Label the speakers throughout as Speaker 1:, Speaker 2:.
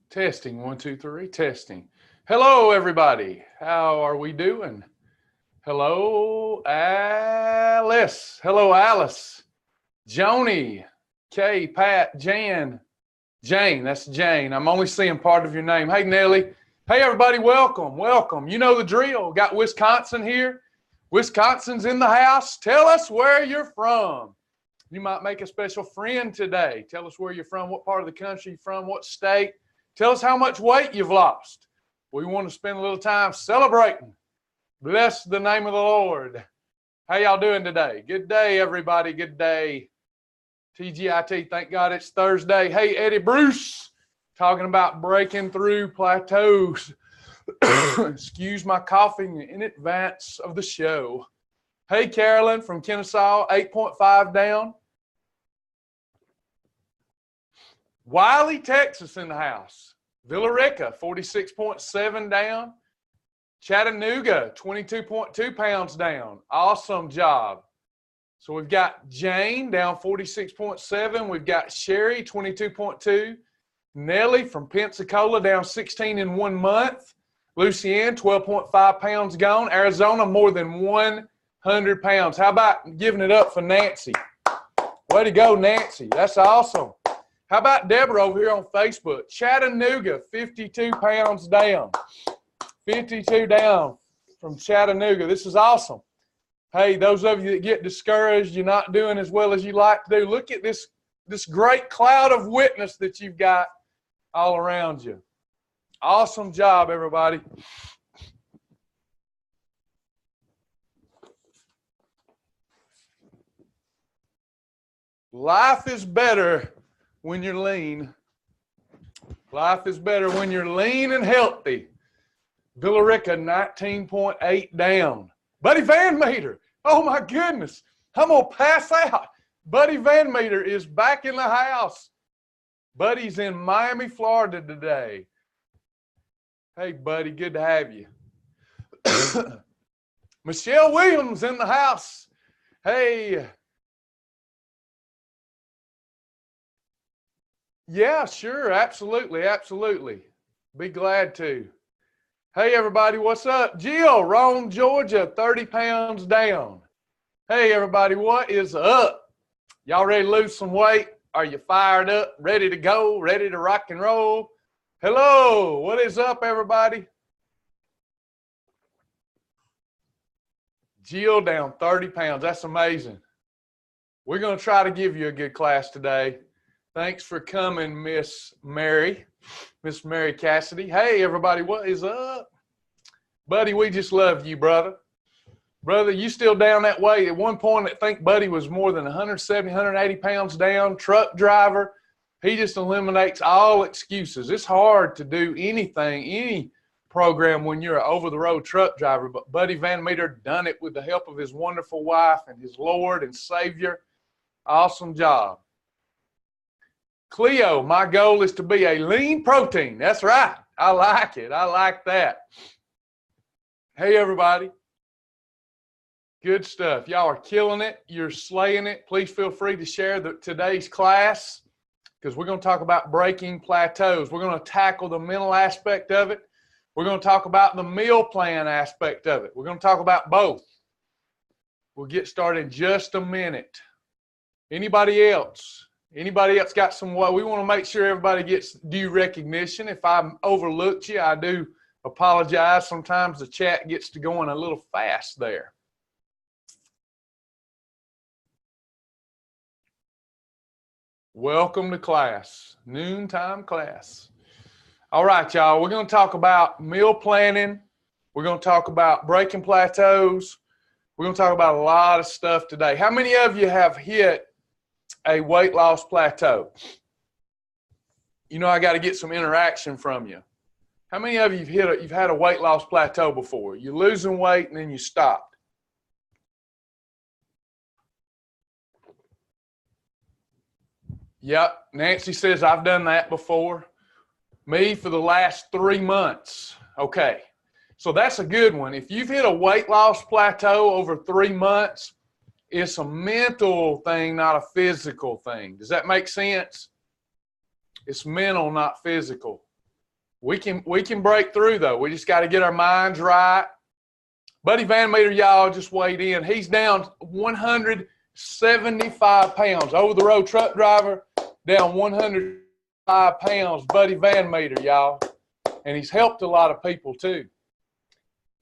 Speaker 1: Testing, 1, 2, 3, testing. Hello, everybody. How are we doing? Hello, Alice. Hello, Alice. Joni, Kay, Pat, Jan, Jane. That's Jane. I'm only seeing part of your name. Hey, Nellie. Hey, everybody. Welcome. Welcome. You know the drill. Got Wisconsin here. Wisconsin's in the house. Tell us where you're from. You might make a special friend today. Tell us where you're from, what part of the country you're from, what state. Tell us how much weight you've lost. We want to spend a little time celebrating. Bless the name of the Lord. How y'all doing today? Good day, everybody. Good day. TGIT, thank God it's Thursday. Hey, Eddie Bruce, talking about breaking through plateaus. Excuse my coughing in advance of the show. Hey, Carolyn from Kennesaw, 8.5 down. Wiley, Texas in the house. Villa Rica, 46.7 down. Chattanooga, 22.2 pounds down. Awesome job. So we've got Jane down 46.7. We've got Sherry, 22.2. Nellie from Pensacola down 16 in 1 month. Lucianne, 12.5 pounds gone. Arizona, more than 100 pounds. How about giving it up for Nancy? Way to go, Nancy. That's awesome. How about Deborah over here on Facebook? Chattanooga, 52 pounds down. 52 down from Chattanooga. This is awesome. Hey, those of you that get discouraged, you're not doing as well as you like to do, look at this great cloud of witness that you've got all around you. Awesome job, everybody. Life is better when you're lean. Life is better when you're lean and healthy. Villa Rica, 19.8 down. Buddy Van Meter, oh my goodness, I'm going to pass out. Buddy Van Meter is back in the house. Buddy's in Miami, Florida today. Hey, buddy, good to have you. Michelle Williams in the house. Hey. Yeah, sure, absolutely, absolutely. Be glad to. Hey, everybody, what's up? Jill, Rome, Georgia, 30 pounds down. Hey, everybody, what is up? Y'all ready to lose some weight? Are you fired up, ready to go, ready to rock and roll? Hello, what is up, everybody? Jill down 30 pounds. That's amazing. We're going to try to give you a good class today. Thanks for coming, Miss Mary Cassidy. Hey, everybody, what is up? Buddy, we just love you, brother. Brother, you still down that way. At one point, I think Buddy was more than 170, 180 pounds down, truck driver. He just eliminates all excuses. It's hard to do anything, any program when you're an over-the-road truck driver, but Buddy Van Meter done it with the help of his wonderful wife and his Lord and Savior. Awesome job. Cleo, my goal is to be a lean protein. That's right. I like it. I like that. Hey, everybody. Good stuff. Y'all are killing it. You're slaying it. Please feel free to share today's class because we're going to talk about breaking plateaus. We're going to tackle the mental aspect of it. We're going to talk about the meal plan aspect of it. We're going to talk about both. We'll get started in just a minute. Anybody else? Anybody else got some way? We want to make sure everybody gets due recognition. If I overlooked you, I do apologize. Sometimes the chat gets to going a little fast there. Welcome to class, noontime class. All right, y'all, we're going to talk about meal planning. We're going to talk about breaking plateaus. We're going to talk about a lot of stuff today. How many of you have hit a weight loss plateau? You know, I got to get some interaction from you. How many of you you've had a weight loss plateau before? You're losing weight and then you stopped. Yep, Nancy says I've done that before. Me for the last 3 months. Okay, so that's a good one. If you've hit a weight loss plateau over 3 months, it's a mental thing, not a physical thing. Does that make sense? It's mental, not physical. We can break through, though. We just got to get our minds right. Buddy Van Meter, y'all, just weighed in. He's down 175 pounds. Over-the-road truck driver, down 105 pounds. Buddy Van Meter, y'all. And he's helped a lot of people, too.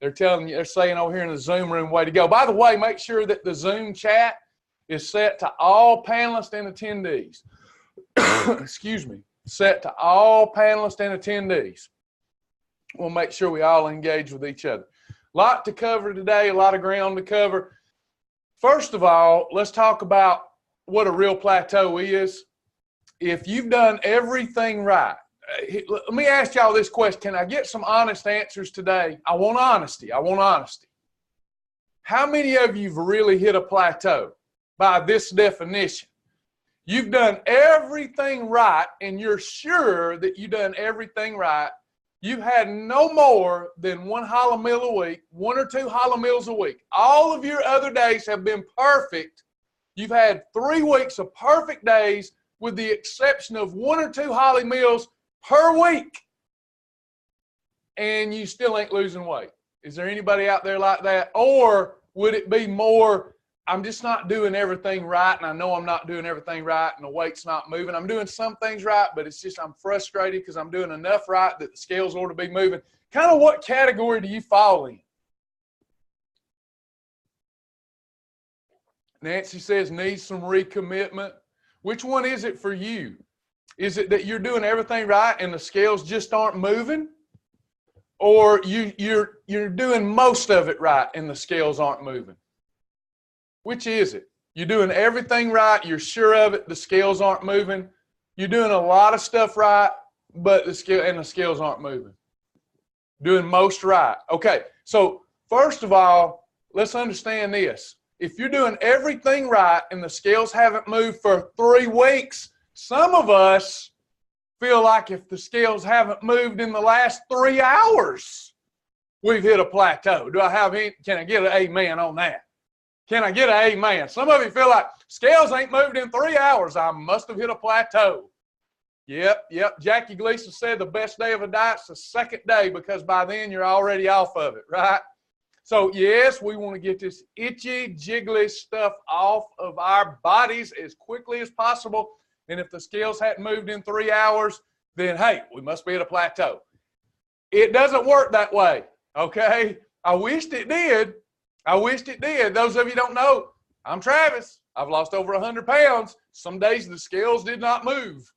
Speaker 1: They're saying over here in the Zoom room, way to go. By the way, make sure that the Zoom chat is set to all panelists and attendees. Excuse me. Set to all panelists and attendees. We'll make sure we all engage with each other. A lot to cover today, a lot of ground to cover. First of all, let's talk about what a real plateau is. If you've done everything right, let me ask y'all this question. Can I get some honest answers today? I want honesty. I want honesty. How many of you have really hit a plateau by this definition? You've done everything right, and you're sure that you've done everything right. You've had no more than one hollow meal a week, 1 or 2 hollow meals a week. All of your other days have been perfect. You've had 3 weeks of perfect days with the exception of 1 or 2 hollow meals per week. And you still ain't losing weight. Is there anybody out there like that? Or would it be more, I'm just not doing everything right, and I know I'm not doing everything right, and the weight's not moving. I'm doing some things right, but it's just I'm frustrated because I'm doing enough right that the scales ought to be moving. Kind of what category do you fall in? Nancy says needs some recommitment. Which one is it for you? Is it that you're doing everything right and the scales just aren't moving? Or you're doing most of it right and the scales aren't moving? Which is it? You're doing everything right, you're sure of it, the scales aren't moving. You're doing a lot of stuff right, but the scales aren't moving. Doing most right. Okay, so first of all, let's understand this. If you're doing everything right and the scales haven't moved for 3 weeks, some of us feel like if the scales haven't moved in the last 3 hours, we've hit a plateau. Can I get an amen on that? Can I get an amen? Some of you feel like scales ain't moved in 3 hours. I must have hit a plateau. Yep. Jackie Gleason said the best day of a diet's the second day because by then you're already off of it, right? So yes, we want to get this itchy, jiggly stuff off of our bodies as quickly as possible. And if the scales hadn't moved in 3 hours, then hey, we must be at a plateau. It doesn't work that way, okay? I wished it did. Those of you don't know, I'm Travis. I've lost over 100 pounds. Some days the scales did not move.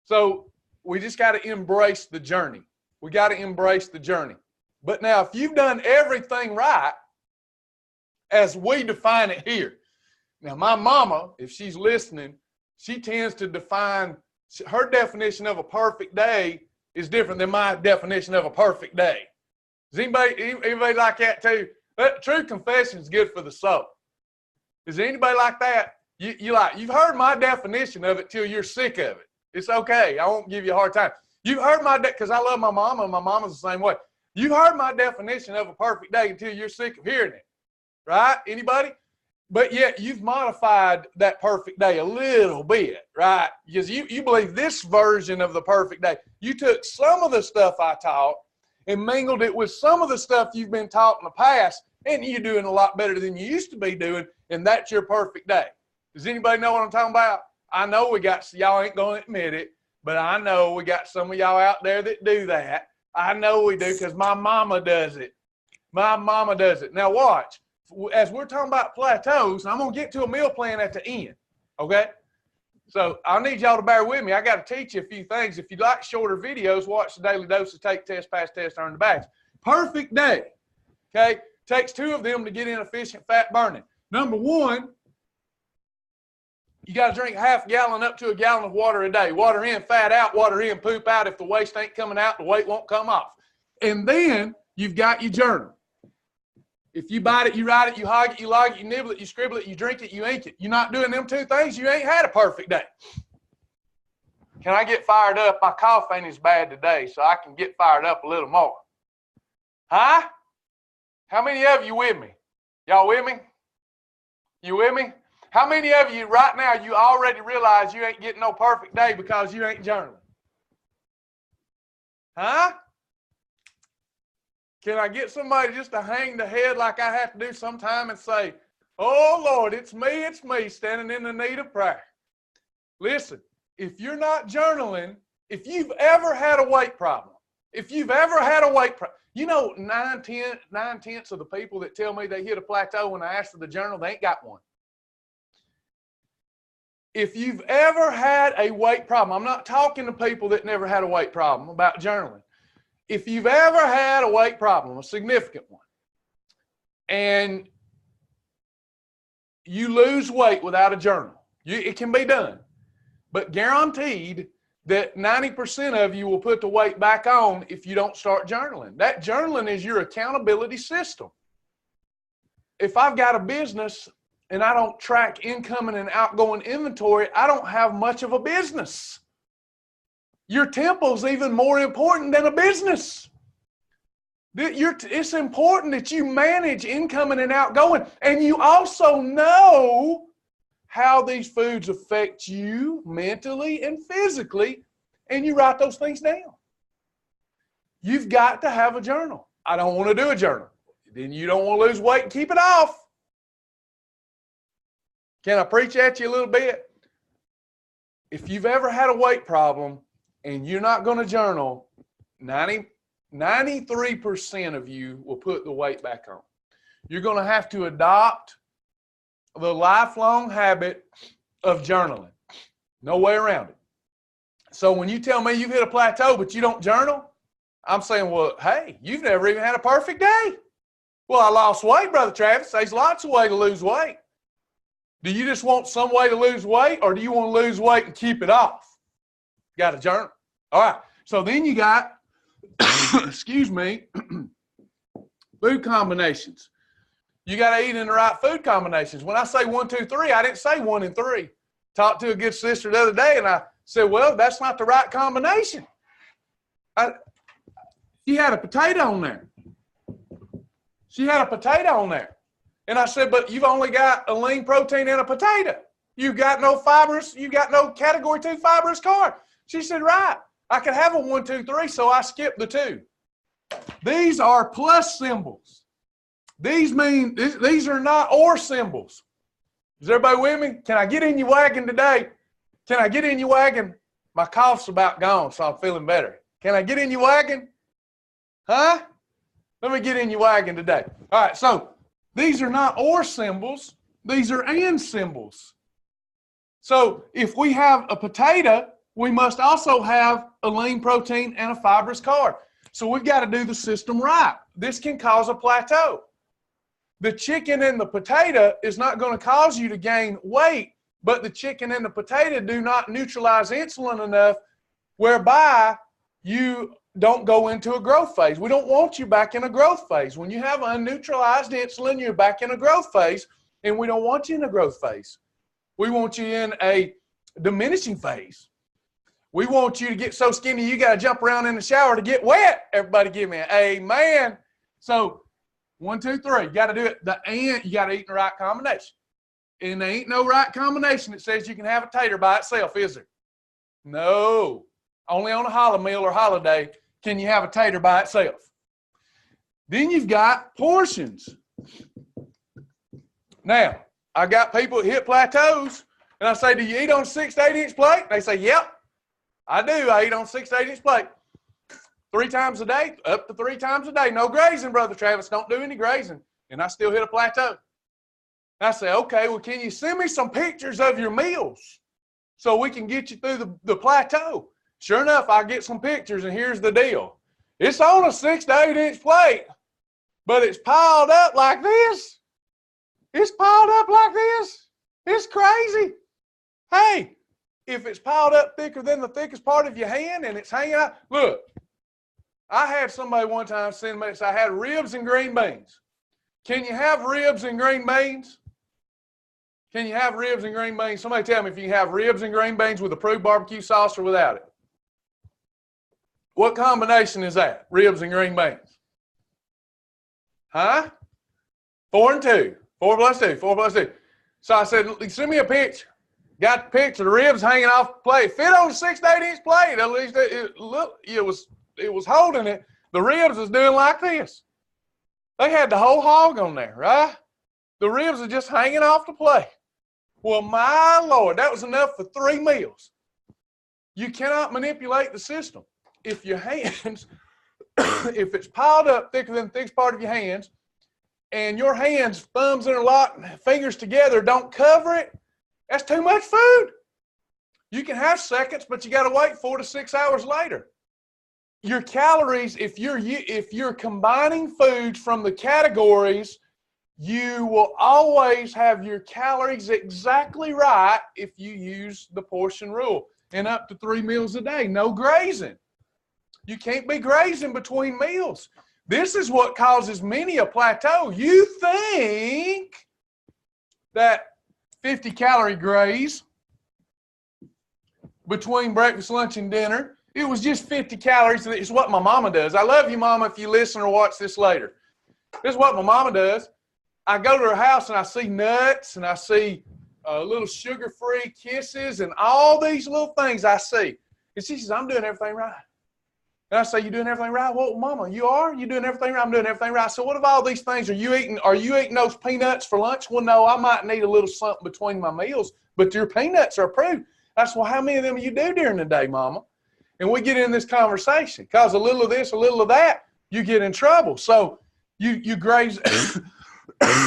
Speaker 1: So we just got to embrace the journey. We got to embrace the journey. But now, if you've done everything right, as we define it here. Now, my mama, if she's listening, she tends to define, her definition of a perfect day is different than my definition of a perfect day. Is anybody like that too? But true confession is good for the soul. Is there anybody like that? You've heard my definition of it till you're sick of it. It's okay. I won't give you a hard time. You've heard because I love my mama, and my mama's the same way. You've heard my definition of a perfect day until you're sick of hearing it. Right? Anybody? But yet you've modified that perfect day a little bit, right? Because you believe this version of the perfect day. You took some of the stuff I taught and mingled it with some of the stuff you've been taught in the past, and you're doing a lot better than you used to be doing, and that's your perfect day. Does anybody know what I'm talking about? I know we got, y'all ain't going to admit it, but I know we got some of y'all out there that do that. I know we do because my mama does it. My mama does it. Now watch. As we're talking about plateaus, I'm going to get to a meal plan at the end, okay? So I need y'all to bear with me. I got to teach you a few things. If you like shorter videos, watch the Daily Dose of Take Test, Pass Test, Earn the Badge. Perfect day, okay? Takes 2 of them to get inefficient fat burning. Number 1, you got to drink half a gallon up to a gallon of water a day. Water in, fat out, water in, poop out. If the waste ain't coming out, the weight won't come off. And then you've got your journal. If you bite it, you write it, you hog it, you log it, you nibble it, you scribble it, you drink it, you ink it. You're not doing them 2 things, you ain't had a perfect day. Can I get fired up? My cough ain't as bad today, so I can get fired up a little more. Huh? How many of you with me? Y'all with me? You with me? How many of you right now, you already realize you ain't getting no perfect day because you ain't journaling? Huh? Can I get somebody just to hang the head like I have to do sometime and say, oh, Lord, it's me, standing in the need of prayer. Listen, if you're not journaling, if you've ever had a weight problem, you know, nine-tenths of the people that tell me they hit a plateau when I ask for the journal, they ain't got one. If you've ever had a weight problem, I'm not talking to people that never had a weight problem about journaling. If you've ever had a weight problem, a significant one, and you lose weight without a journal, it can be done. But guaranteed that 90% of you will put the weight back on if you don't start journaling. That journaling is your accountability system. If I've got a business and I don't track incoming and outgoing inventory, I don't have much of a business. Your temple's even more important than a business. It's important that you manage incoming and outgoing, and you also know how these foods affect you mentally and physically, and you write those things down. You've got to have a journal. I don't want to do a journal. Then you don't want to lose weight and keep it off. Can I preach at you a little bit? If you've ever had a weight problem and you're not going to journal, 93% of you will put the weight back on. You're going to have to adopt the lifelong habit of journaling. No way around it. So when you tell me you've hit a plateau but you don't journal, I'm saying, well, hey, you've never even had a perfect day. Well, I lost weight, Brother Travis. There's lots of ways to lose weight. Do you just want some way to lose weight, or do you want to lose weight and keep it off? You got a journal. All right. So then you got, excuse me, food combinations. You got to eat in the right food combinations. When I say 1, 2, 3, I didn't say 1 and 3. Talked to a good sister the other day, and I said, well, that's not the right combination. She had a potato on there. And I said, but you've only got a lean protein and a potato. You've got no fibrous, you got no category 2 fibrous carb. She said, right. I could have a 1, 2, 3, so I skipped the 2. These are plus symbols. These are not or symbols. Is everybody with me? Can I get in your wagon today? Can I get in your wagon? My cough's about gone, so I'm feeling better. Can I get in your wagon? Huh? Let me get in your wagon today. All right, so these are not or symbols. These are and symbols. So if we have a potato, we must also have a lean protein and a fibrous carb. So we've got to do the system right. This can cause a plateau. The chicken and the potato is not going to cause you to gain weight, but the chicken and the potato do not neutralize insulin enough whereby you don't go into a growth phase. We don't want you back in a growth phase. When you have unneutralized insulin, you're back in a growth phase, and we don't want you in a growth phase. We want you in a diminishing phase. We want you to get so skinny you got to jump around in the shower to get wet. Everybody give me an amen. So 1, 2, 3, you got to do it. You got to eat in the right combination. And there ain't no right combination that says you can have a tater by itself, is there? No. Only on a holiday meal or holiday can you have a tater by itself. Then you've got portions. Now, I got people that hit plateaus, and I say, do you eat on a 6 to 8 inch plate? They say, yep, I do. I eat on a 6 to 8 inch plate. 3 times a day, up to 3 times a day. No grazing, Brother Travis. Don't do any grazing. And I still hit a plateau. I say, okay, well, can you send me some pictures of your meals so we can get you through the plateau? Sure enough, I get some pictures, and here's the deal. It's on a 6 to 8 inch plate, but it's piled up like this. It's piled up like this. It's crazy. Hey, if it's piled up thicker than the thickest part of your hand and it's hanging out, look, I had somebody one time send me, I had ribs and green beans. Can you have ribs and green beans? Can you have ribs and green beans? Somebody tell me if you can have ribs and green beans with approved barbecue sauce or without it. What combination is that? Ribs and green beans. Huh? 4 and 2. 4 plus 2. 4 plus 2. So I said, send me a picture. Got the picture. The ribs hanging off the plate. Fit on a 6 to 8 inch plate. At least it it was holding it, the ribs was doing like this. They had the whole hog on there, right? The ribs are just hanging off the plate. Well, my Lord, that was enough for 3 meals. You cannot manipulate the system. If your hands, if it's piled up thicker than the thickest part of your hands, and your hands, thumbs interlocked, fingers together, don't cover it, that's too much food. You can have seconds, but you got to wait 4 to 6 hours later. Your calories, if you're combining foods from the categories, you will always have your calories exactly right if you use the portion rule. And up to 3 meals a day, no grazing. You can't be grazing between meals. This is what causes many a plateau. You think that 50 calorie graze between breakfast, lunch, and dinner, it was just 50 calories. It's what my mama does. I love you, Mama, if you listen or watch this later. This is what my mama does. I go to her house and I see nuts and I see little sugar-free kisses and all these little things I see. And she says, I'm doing everything right. And I say, you doing everything right? Well, Mama, you are? You doing everything right? I'm doing everything right. So what of all these things are you eating? Are you eating those peanuts for lunch? Well, no, I might need a little something between my meals, but your peanuts are approved. That's well, how many of them you do during the day, Mama? And we get in this conversation because a little of this, a little of that, you get in trouble. So you graze,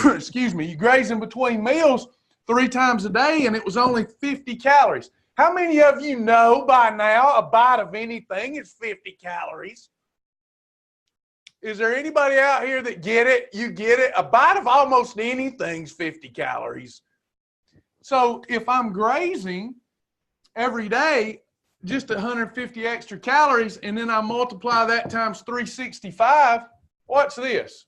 Speaker 1: excuse me, you graze in between meals 3 times a day, and it was only 50 calories. How many of you know by now a bite of anything is 50 calories? Is there anybody out here that get it? You get it? A bite of almost anything's 50 calories. So if I'm grazing every day, just 150 extra calories, and then I multiply that times 365, watch this.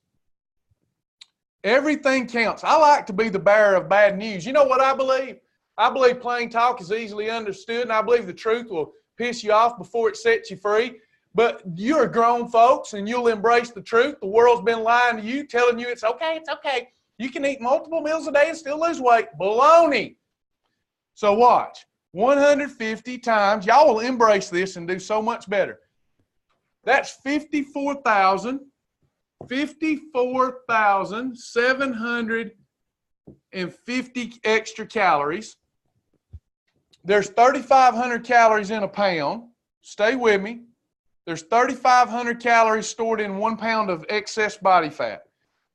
Speaker 1: Everything counts. I like to be the bearer of bad news. You know what I believe? I believe plain talk is easily understood, and I believe the truth will piss you off before it sets you free. But you're grown folks, and you'll embrace the truth. The world's been lying to you, telling you it's okay, it's okay. You can eat multiple meals a day and still lose weight. Baloney. So watch. 150 times. Y'all will embrace this and do so much better. That's 54,750 extra calories. There's 3,500 calories in a pound. Stay with me. There's 3,500 calories stored in 1 pound of excess body fat.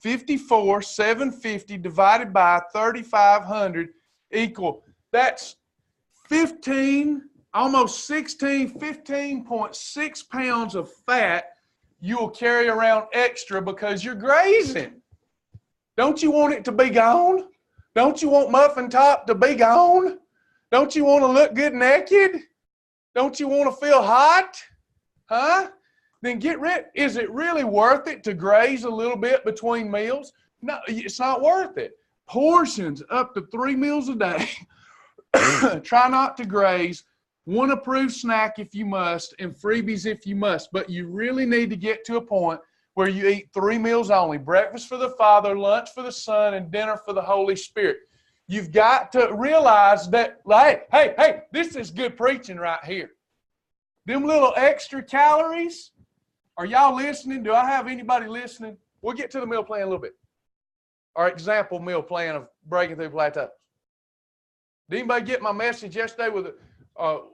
Speaker 1: 54,750 divided by 3,500 equal. That's 15.6 pounds of fat you will carry around extra because you're grazing. Don't you want it to be gone? Don't you want muffin top to be gone? Don't you want to look good naked? Don't you want to feel hot? Huh? Then get rid. Is it really worth it to graze a little bit between meals? No, it's not worth it. Portions up to 3 meals a day. Try not to graze. 1 approved snack if you must, and freebies if you must. But you really need to get to a point where you eat 3 meals only. Breakfast for the Father, lunch for the Son, and dinner for the Holy Spirit. You've got to realize that, hey, this is good preaching right here. Them little extra calories, are y'all listening? Do I have anybody listening? We'll get to the meal plan a little bit. Our example meal plan of breaking through plateaus. Did anybody get my message yesterday with it?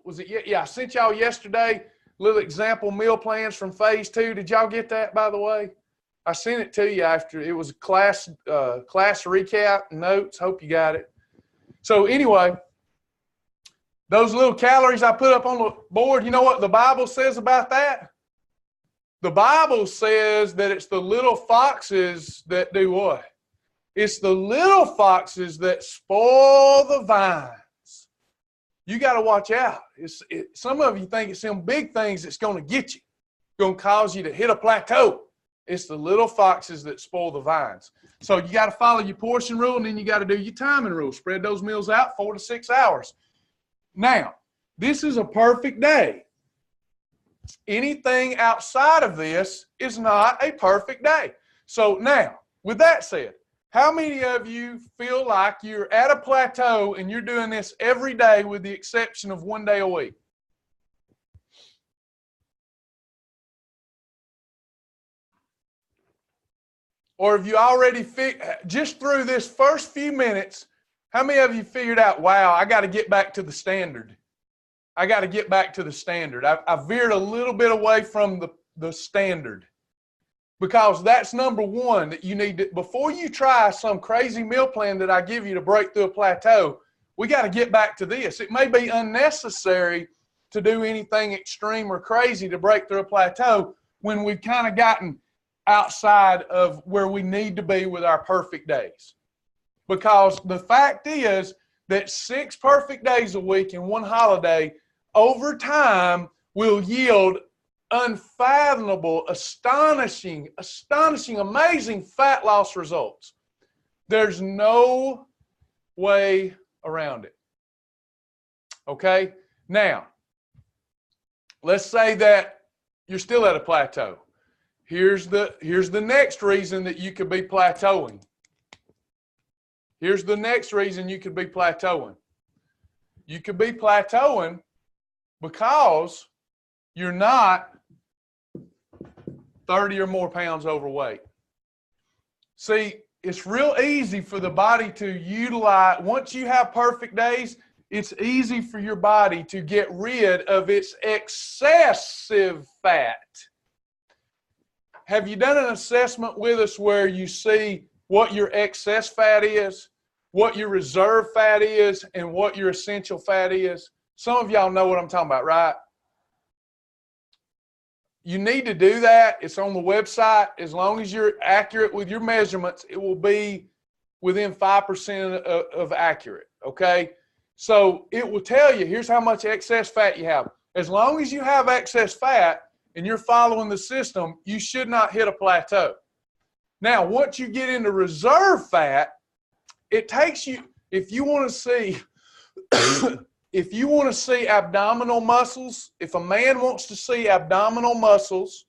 Speaker 1: Was it? Yeah, I sent y'all yesterday little example meal plans from phase 2. Did y'all get that, by the way? I sent it to you after it was class recap notes. Hope you got it. So anyway, those little calories I put up on the board, you know what the Bible says about that? The Bible says that it's the little foxes that do what? It's the little foxes that spoil the vines. You got to watch out. Some of you think it's some big things that's going to get you, going to cause you to hit a plateau. It's the little foxes that spoil the vines. So you got to follow your portion rule, and then you got to do your timing rule. Spread those meals out 4 to 6 hours. Now, this is a perfect day. Anything outside of this is not a perfect day. So now, with that said, how many of you feel like you're at a plateau and you're doing this every day with the exception of 1 day a week? Or have you already just through this first few minutes, how many of you figured out, wow, I got to get back to the standard? I got to get back to the standard. I veered a little bit away from the standard, because that's number one that you need to, before you try some crazy meal plan that I give you to break through a plateau, we got to get back to this. It may be unnecessary to do anything extreme or crazy to break through a plateau when we've kind of gotten outside of where we need to be with our perfect days. Because the fact is that 6 perfect days a week and 1 holiday over time will yield unfathomable, astonishing, amazing fat loss results. There's no way around it. Okay? Now, let's say that you're still at a plateau. Here's the next reason that you could be plateauing. Here's the next reason you could be plateauing. You could be plateauing because you're not 30 or more pounds overweight. See, it's real easy for the body to utilize, once you have perfect days, it's easy for your body to get rid of its excessive fat. Have you done an assessment with us where you see what your excess fat is, what your reserve fat is, and what your essential fat is? Some of y'all know what I'm talking about, right? You need to do that. It's on the website. As long as you're accurate with your measurements, it will be within 5% of accurate, okay? So it will tell you, here's how much excess fat you have. As long as you have excess fat and you're following the system, you should not hit a plateau. Now, once you get into reserve fat, it takes you, if you want to see, if you want to see abdominal muscles, if a man wants to see abdominal muscles,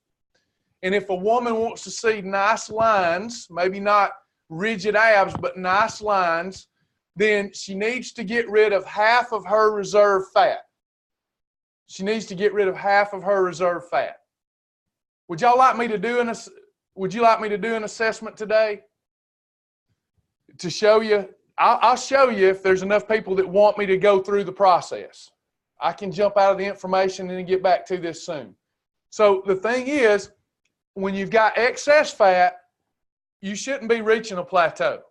Speaker 1: and if a woman wants to see nice lines, maybe not rigid abs, but nice lines, then she needs to get rid of half of her reserve fat. She needs to get rid of half of her reserve fat. Would y'all like me to do would you like me to do an assessment today to show you? I'll show you if there's enough people that want me to go through the process. I can jump out of the information and get back to this soon. So the thing is, when you've got excess fat, you shouldn't be reaching a plateau.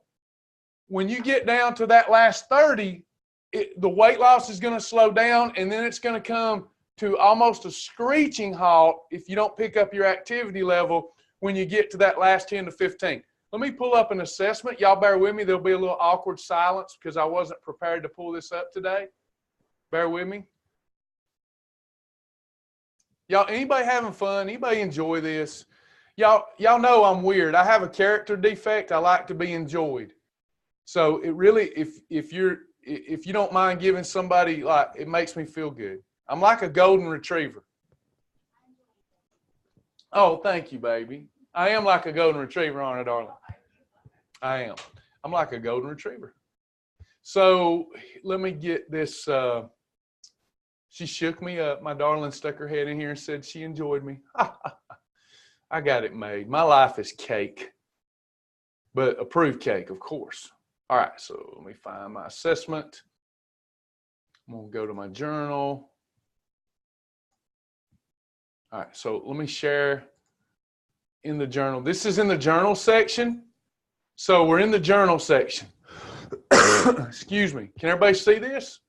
Speaker 1: When you get down to that last 30, the weight loss is going to slow down, and then it's going to come to almost a screeching halt if you don't pick up your activity level when you get to that last 10 to 15. Let me pull up an assessment. Y'all bear with me. There'll be a little awkward silence because I wasn't prepared to pull this up today. Bear with me. Y'all, anybody having fun? Anybody enjoy this? Y'all know I'm weird. I have a character defect. I like to be enjoyed. So it really, if you don't mind giving somebody, like, it makes me feel good. I'm like a golden retriever. Oh, thank you, baby. I am like a golden retriever, aren't I, darling? I am. I'm like a golden retriever. So let me get this. She shook me up. My darling stuck her head in here and said she enjoyed me. I got it made. My life is cake, but approved cake, of course. All right, so let me find my assessment. I'm going to go to my journal. All right, so let me share in the journal. This is in the journal section. So we're in the journal section. Excuse me. Can everybody see this?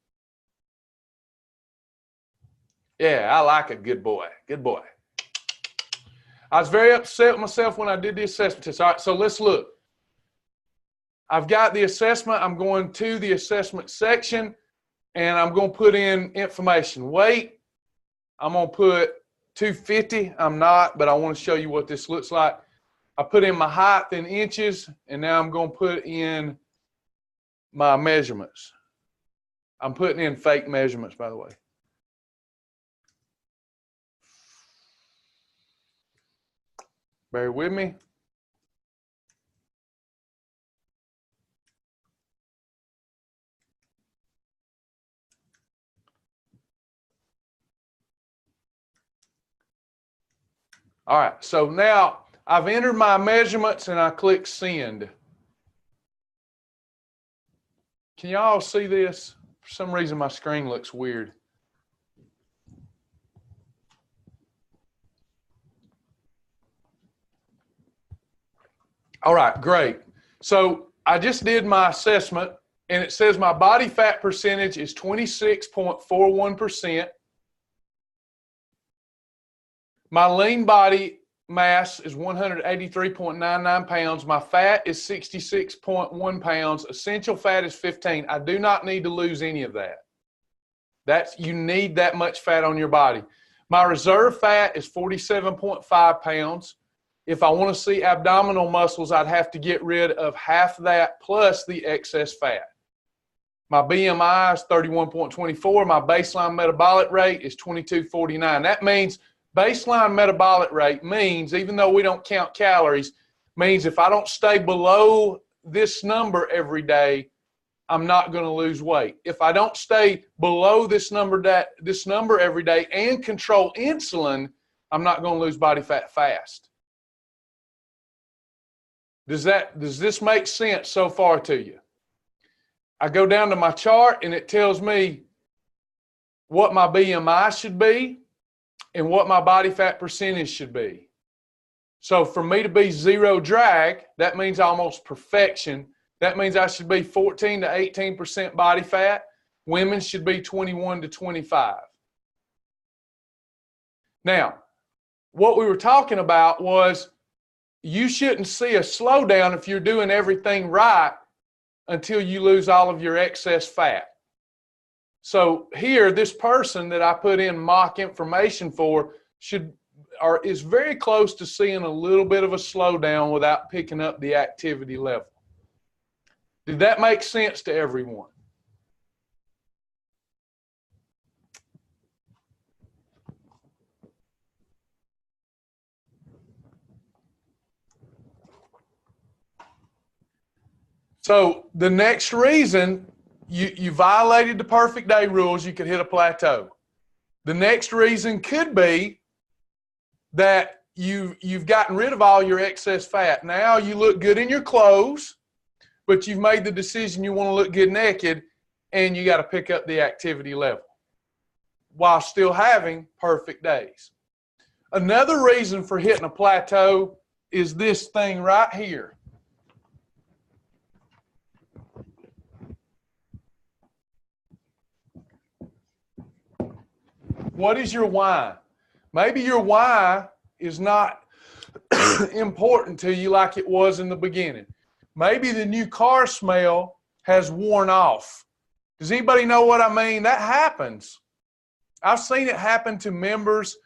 Speaker 1: Yeah, I like it. Good boy. Good boy. I was very upset with myself when I did the assessment test. All right, so let's look. I've got the assessment. I'm going to the assessment section, and I'm going to put in information. Weight, I'm going to put 250. I'm not, but I want to show you what this looks like. I put in my height in inches, and now I'm going to put in my measurements. I'm putting in fake measurements, by the way. Bear with me. All right, so now I've entered my measurements and I click send. Can y'all see this? For some reason, my screen looks weird. All right, great. So I just did my assessment, and it says my body fat percentage is 26.41%. My lean body mass is 183.99 pounds. My fat is 66.1 pounds. Essential fat is 15. I do not need to lose any of that. You need that much fat on your body. My reserve fat is 47.5 pounds. If I want to see abdominal muscles, I'd have to get rid of half that plus the excess fat. My BMI is 31.24. My baseline metabolic rate is 22.49. That means baseline metabolic rate means, even though we don't count calories, means if I don't stay below this number every day, I'm not going to lose weight. If I don't stay below this number every day and control insulin, I'm not going to lose body fat fast. Does this make sense so far to you? I go down to my chart and it tells me what my BMI should be and what my body fat percentage should be. So for me to be zero drag, that means almost perfection. That means I should be 14 to 18% body fat. Women should be 21 to 25. Now, what we were talking about was you shouldn't see a slowdown if you're doing everything right until you lose all of your excess fat. So here, this person that I put in mock information for is very close to seeing a little bit of a slowdown without picking up the activity level. Did that make sense to everyone? So the next reason you violated the perfect day rules, you could hit a plateau. The next reason could be that you've gotten rid of all your excess fat. Now you look good in your clothes, but you've made the decision you want to look good naked, and you got to pick up the activity level while still having perfect days. Another reason for hitting a plateau is this thing right here. What is your why? Maybe your why is not important to you like it was in the beginning. Maybe the new car smell has worn off. Does anybody know what I mean? That happens. I've seen it happen to members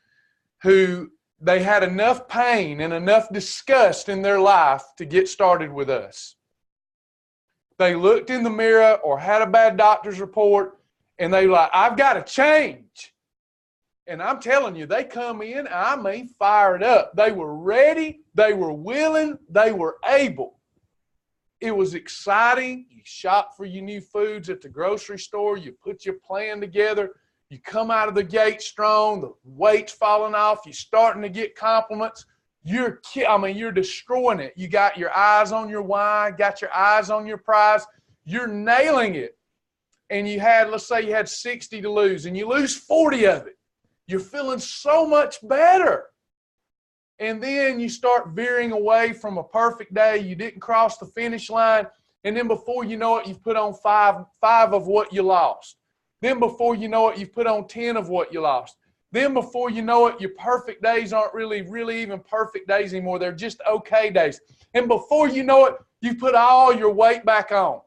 Speaker 1: who they had enough pain and enough disgust in their life to get started with us. They looked in the mirror or had a bad doctor's report and they were like, I've got to change. And I'm telling you, they come in, I mean, fired up. They were ready, they were willing, they were able. It was exciting. You shop for your new foods at the grocery store. You put your plan together. You come out of the gate strong. The weight's falling off. You're starting to get compliments. You're destroying it. You got your eyes on your why, got your eyes on your prize. You're nailing it. And let's say you had 60 to lose, and you lose 40 of it. You're feeling so much better. And then you start veering away from a perfect day. You didn't cross the finish line. And then before you know it, you've put on five of what you lost. Then before you know it, you've put on 10 of what you lost. Then before you know it, your perfect days aren't really even perfect days anymore. They're just okay days. And before you know it, you put all your weight back on.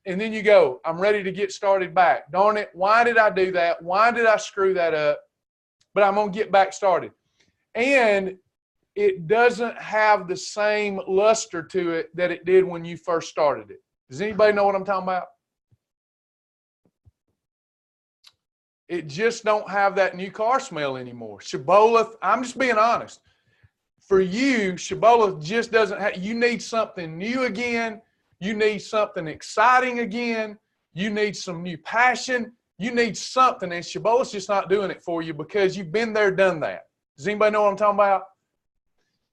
Speaker 1: And then you go, I'm ready to get started back. Darn it, why did I do that? Why did I screw that up? But I'm going to get back started. And it doesn't have the same luster to it that it did when you first started it. Does anybody know what I'm talking about? It just don't have that new car smell anymore. Shibboleth, I'm just being honest. For you, Shibboleth just doesn't have, you need something new again. You need something exciting again. You need some new passion. You need something, and Shibboleth's just not doing it for you because you've been there, done that. Does anybody know what I'm talking about?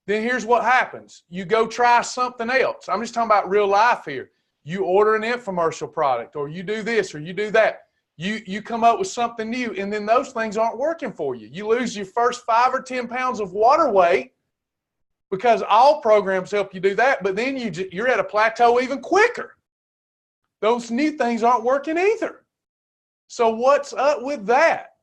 Speaker 1: then here's what happens. You go try something else. I'm just talking about real life here. You order an infomercial product, or you do this, or you do that. You come up with something new, and then those things aren't working for you. You lose your first 5 or 10 pounds of water weight, because all programs help you do that, but then you're at a plateau even quicker. Those new things aren't working either. So what's up with that?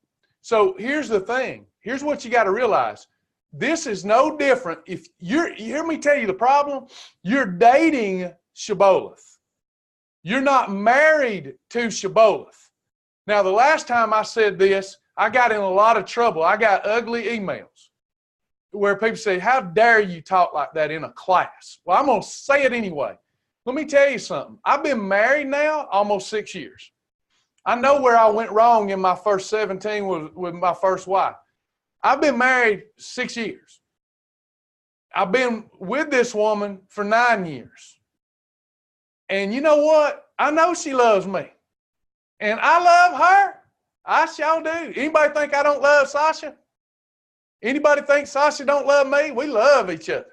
Speaker 1: So here's the thing. Here's what you got to realize. This is no different. If you hear me tell you the problem, you're dating Shibboleth. You're not married to Shibboleth. Now, the last time I said this, I got in a lot of trouble. I got ugly emails where people say, how dare you talk like that in a class? Well, I'm going to say it anyway. Let me tell you something. I've been married now almost 6 years. I know where I went wrong in my first 17 with my first wife. I've been married 6 years. I've been with this woman for 9 years. And you know what? I know she loves me. And I love her. I sure do. Anybody think I don't love Sasha? Anybody think Sasha don't love me? We love each other.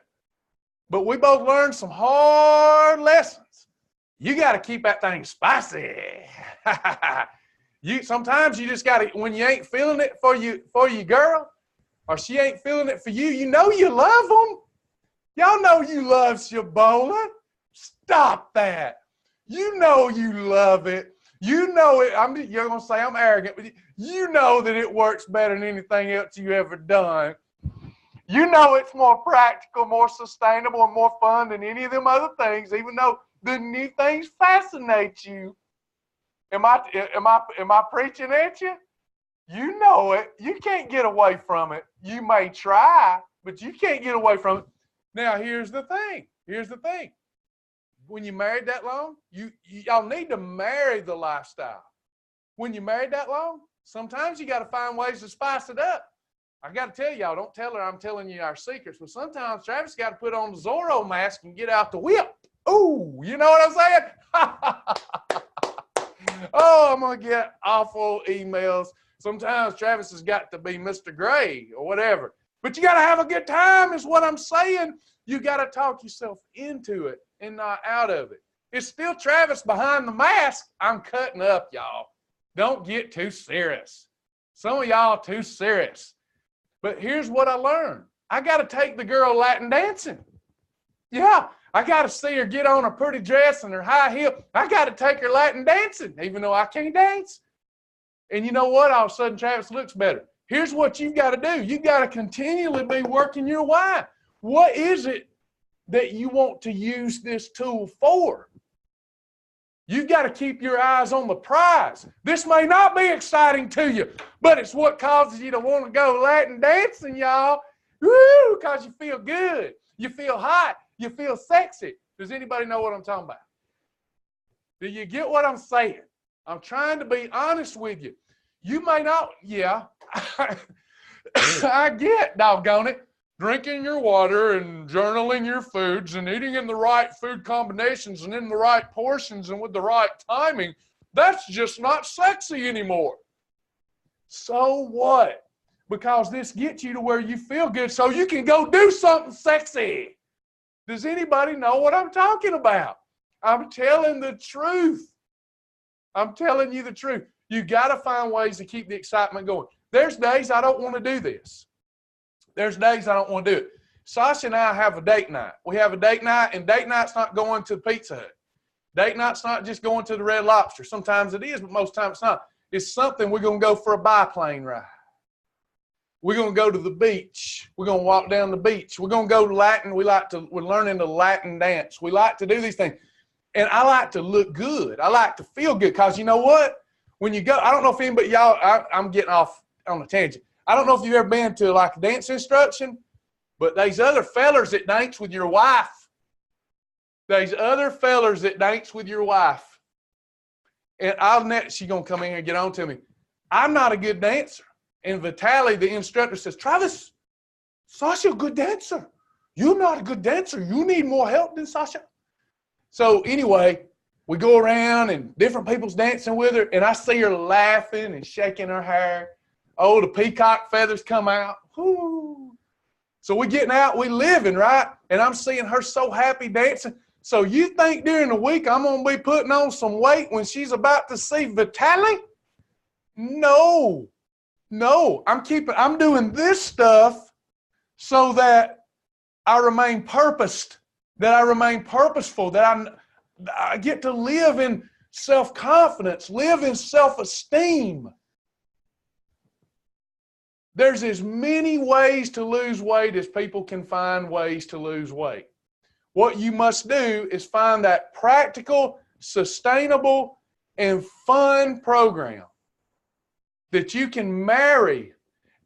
Speaker 1: But we both learned some hard lessons. You got to keep that thing spicy. Sometimes you just got to, when you ain't feeling it for your girl, or she ain't feeling it for you, you know you love them. Y'all know you love Shibboleth. Stop that. You know you love it. You know it. You're going to say I'm arrogant, but you know that it works better than anything else you ever done. You know it's more practical, more sustainable, and more fun than any of them other things, even though the new things fascinate you. Am I preaching at you? You know it. You can't get away from it. You may try, but you can't get away from it. Now, here's the thing. Here's the thing. When you married that long, y'all need to marry the lifestyle. When you married that long, sometimes you got to find ways to spice it up. I got to tell y'all, don't tell her I'm telling you our secrets, but sometimes Travis got to put on the Zorro mask and get out the whip. Ooh, you know what I'm saying? Oh, I'm going to get awful emails. Sometimes Travis has got to be Mr. Gray or whatever. But you got to have a good time is what I'm saying. You got to talk yourself into it and not out of it. It's still Travis behind the mask. I'm cutting up, y'all. Don't get too serious. Some of y'all are too serious. But here's what I learned. I got to take the girl Latin dancing. Yeah, I got to see her get on her pretty dress and her high heel. I got to take her Latin dancing, even though I can't dance. And you know what? All of a sudden, Travis looks better. Here's what you got to do. You got to continually be working your why. What is it that you want to use this tool for? You've got to keep your eyes on the prize. This may not be exciting to you, but it's what causes you to want to go Latin dancing, y'all. Woo, because you feel good. You feel hot. You feel sexy. Does anybody know what I'm talking about? Do you get what I'm saying? I'm trying to be honest with you. You may not, yeah, I get, doggone it, drinking your water and journaling your foods and eating in the right food combinations and in the right portions and with the right timing. That's just not sexy anymore. So what? Because this gets you to where you feel good so you can go do something sexy. Does anybody know what I'm talking about? I'm telling the truth. I'm telling you the truth. You got to find ways to keep the excitement going. There's days I don't want to do this. There's days I don't want to do it. Sasha and I have a date night. We have a date night, and date night's not going to the Pizza Hut. Date night's not just going to the Red Lobster. Sometimes it is, but most times it's not. It's something we're going to go for a biplane ride. We're going to go to the beach. We're going to walk down the beach. We're going to go to Latin. We're learning the Latin dance. We like to do these things. And I like to look good. I like to feel good because you know what? When you go, I don't know if anybody, y'all, I'm getting off on a tangent. I don't know if you've ever been to like a dance instruction, but there's other fellers that dance with your wife. There's other fellers that dance with your wife. And she's going to come in here and get on to me. I'm not a good dancer. And Vitaly, the instructor, says, Travis, Sasha, a good dancer. You're not a good dancer. You need more help than Sasha. So anyway, we go around and different people's dancing with her, and I see her laughing and shaking her hair. Oh, the peacock feathers come out. Whoo. So we getting out, we living, right? And I'm seeing her so happy dancing. So you think during the week I'm going to be putting on some weight when she's about to see Vitaly? No. I'm doing this stuff so that I remain purposed, that I remain purposeful, that I get to live in self-confidence, live in self-esteem. There's as many ways to lose weight as people can find ways to lose weight. What you must do is find that practical, sustainable, and fun program that you can marry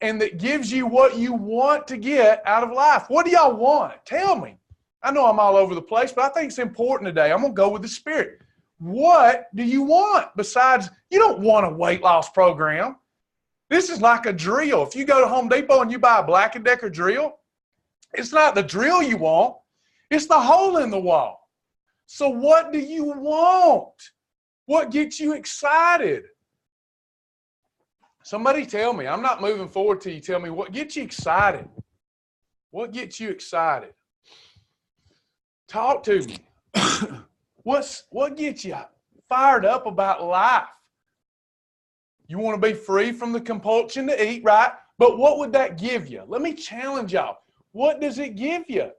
Speaker 1: and that gives you what you want to get out of life. What do y'all want? Tell me. I know I'm all over the place, but I think it's important today. I'm going to go with the Spirit. What do you want besides, you don't want a weight loss program. This is like a drill. If you go to Home Depot and you buy a Black & Decker drill, it's not the drill you want. It's the hole in the wall. So what do you want? What gets you excited? Somebody tell me. I'm not moving forward till you tell me what gets you excited. What gets you excited? Talk to me. What gets you fired up about life? You want to be free from the compulsion to eat, right? But what would that give you? Let me challenge y'all. What does it give you?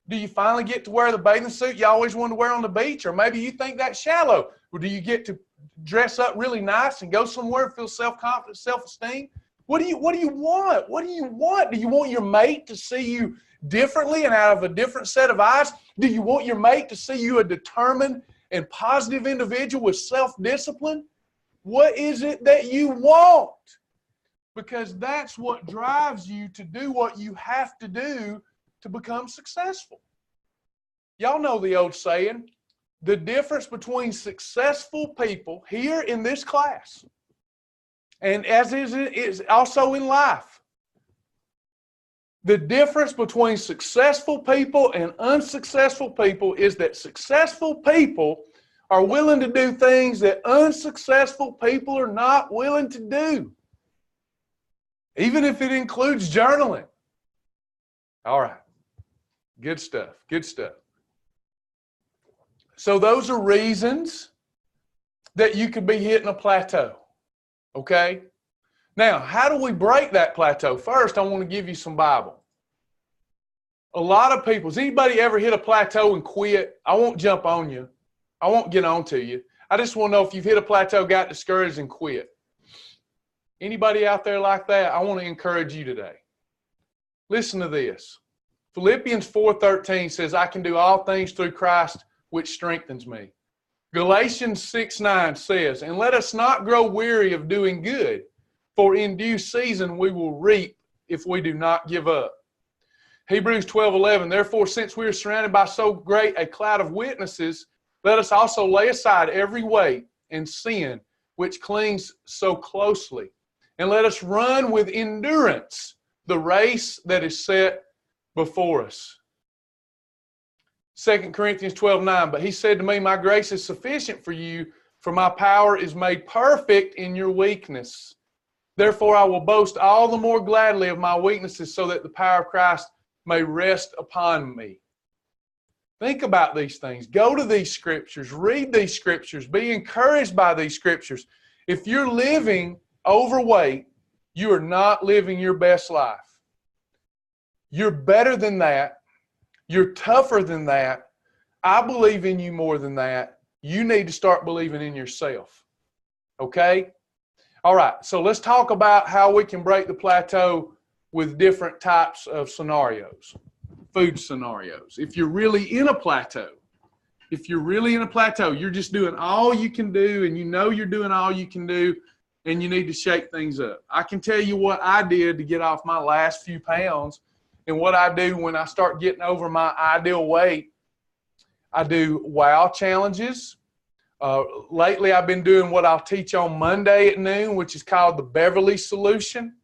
Speaker 1: Do you finally get to wear the bathing suit you always wanted to wear on the beach? Or maybe you think that's shallow. Or do you get to dress up really nice and go somewhere and feel self-confidence, self-esteem? What do you want? What do you want? Do you want your mate to see you differently and out of a different set of eyes? Do you want your mate to see you a determined and positive individual with self-discipline? What is it that you want? Because that's what drives you to do what you have to do to become successful. Y'all know the old saying, the difference between successful people here in this class, and as is also in life, the difference between successful people and unsuccessful people is that successful people are willing to do things that unsuccessful people are not willing to do, even if it includes journaling. All right. Good stuff. Good stuff. So those are reasons that you could be hitting a plateau. Okay? Now, how do we break that plateau? First, I want to give you some Bible. A lot of people, has anybody ever hit a plateau and quit? I won't jump on you. I won't get on to you. I just want to know if you've hit a plateau, got discouraged, and quit. Anybody out there like that? I want to encourage you today. Listen to this. Philippians 4:13 says, I can do all things through Christ, which strengthens me. Galatians 6:9 says, and let us not grow weary of doing good, for in due season we will reap if we do not give up. Hebrews 12:11, therefore, since we are surrounded by so great a cloud of witnesses, let us also lay aside every weight and sin which clings so closely, and let us run with endurance the race that is set before us. 2 Corinthians 12:9, but he said to me, my grace is sufficient for you, for my power is made perfect in your weakness. Therefore I will boast all the more gladly of my weaknesses, so that the power of Christ may rest upon me. Think about these things. Go to these scriptures. Read these scriptures. Be encouraged by these scriptures. If you're living overweight, you are not living your best life. You're better than that. You're tougher than that. I believe in you more than that. You need to start believing in yourself. Okay? All right, so let's talk about how we can break the plateau with different types of scenarios, food scenarios. If you're really in a plateau, you're just doing all you can do, and you know you're doing all you can do, and you need to shake things up. I can tell you what I did to get off my last few pounds, and what I do when I start getting over my ideal weight. I do wow challenges. Lately, I've been doing what I'll teach on Monday at noon, which is called the Beverly Solution.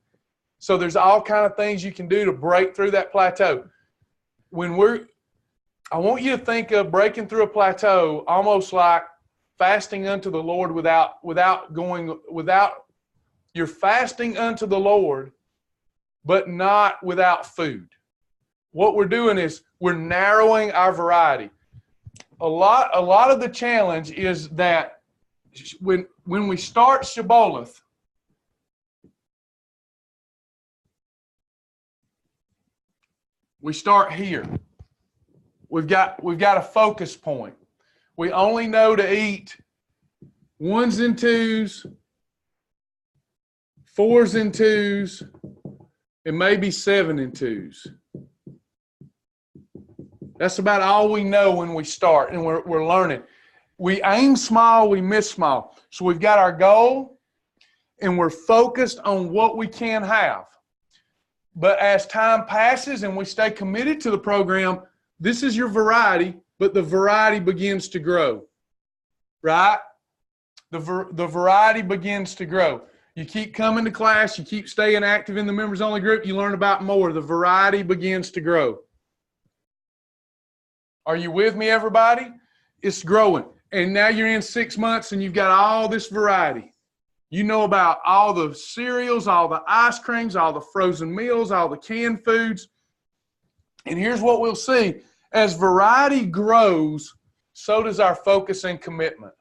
Speaker 1: So there's all kind of things you can do to break through that plateau. I want you to think of breaking through a plateau almost like fasting unto the Lord you're fasting unto the Lord, but not without food. what we're doing is we're narrowing our variety. A lot of the challenge is that when we start shibboleth, we start here. We've got a focus point. We only know to eat 1s and 2s, 4s and 2s, and maybe 7 and 2s. That's about all we know when we start, and we're learning. We aim small, we miss small. So we've got our goal, and we're focused on what we can have. But as time passes and we stay committed to the program, this is your variety, but the variety begins to grow, right? The variety begins to grow. You keep coming to class, you keep staying active in the members-only group, you learn about more. The variety begins to grow. Are you with me, everybody? It's growing. And now you're in 6 months and you've got all this variety. You know about all the cereals, all the ice creams, all the frozen meals, all the canned foods. And here's what we'll see. As variety grows, so does our focus and commitment.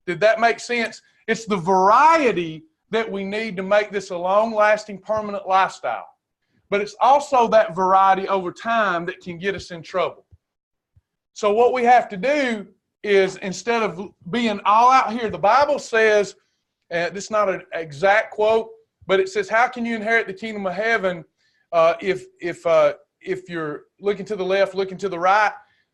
Speaker 1: Did that make sense? It's the variety that we need to make this a long-lasting, permanent lifestyle. But it's also that variety over time that can get us in trouble. So what we have to do is, instead of being all out here, the Bible says, this is not an exact quote, but it says, how can you inherit the kingdom of heaven if you're looking to the left, looking to the right?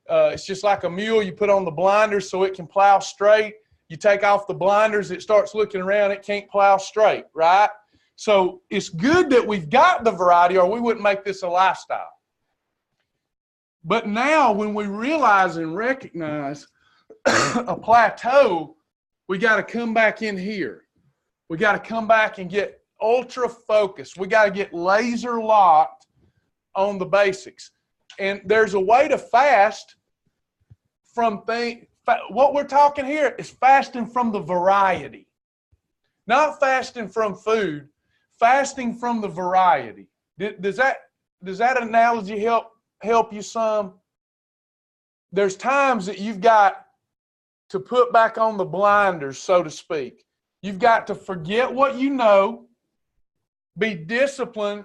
Speaker 1: It's just like a mule. You put on the blinders so it can plow straight. You take off the blinders, it starts looking around, it can't plow straight, right? So it's good that we've got the variety, or we wouldn't make this a lifestyle. But now when we realize and recognize a plateau, we got to come back in here. We got to come back and get ultra focused. We got to get laser locked on the basics. And there's a way to fast from things. What we're talking here is fasting from the variety. Not fasting from food, fasting from the variety. Does that analogy help you some? There's times that you've got to put back on the blinders, so to speak. You've got to forget what you know, be disciplined,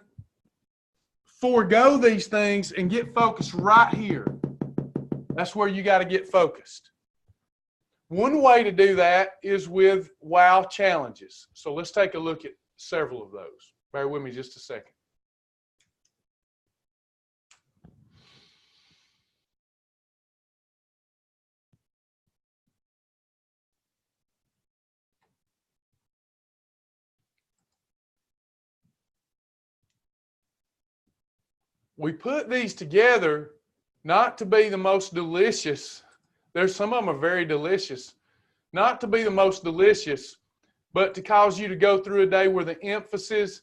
Speaker 1: forego these things, and get focused right here. That's where you got to get focused. One way to do that is with wow challenges. So let's take a look at several of those. Bear with me just a second. We put these together not to be the most delicious. There's some of them are very delicious. Not to be the most delicious, but to cause you to go through a day where the emphasis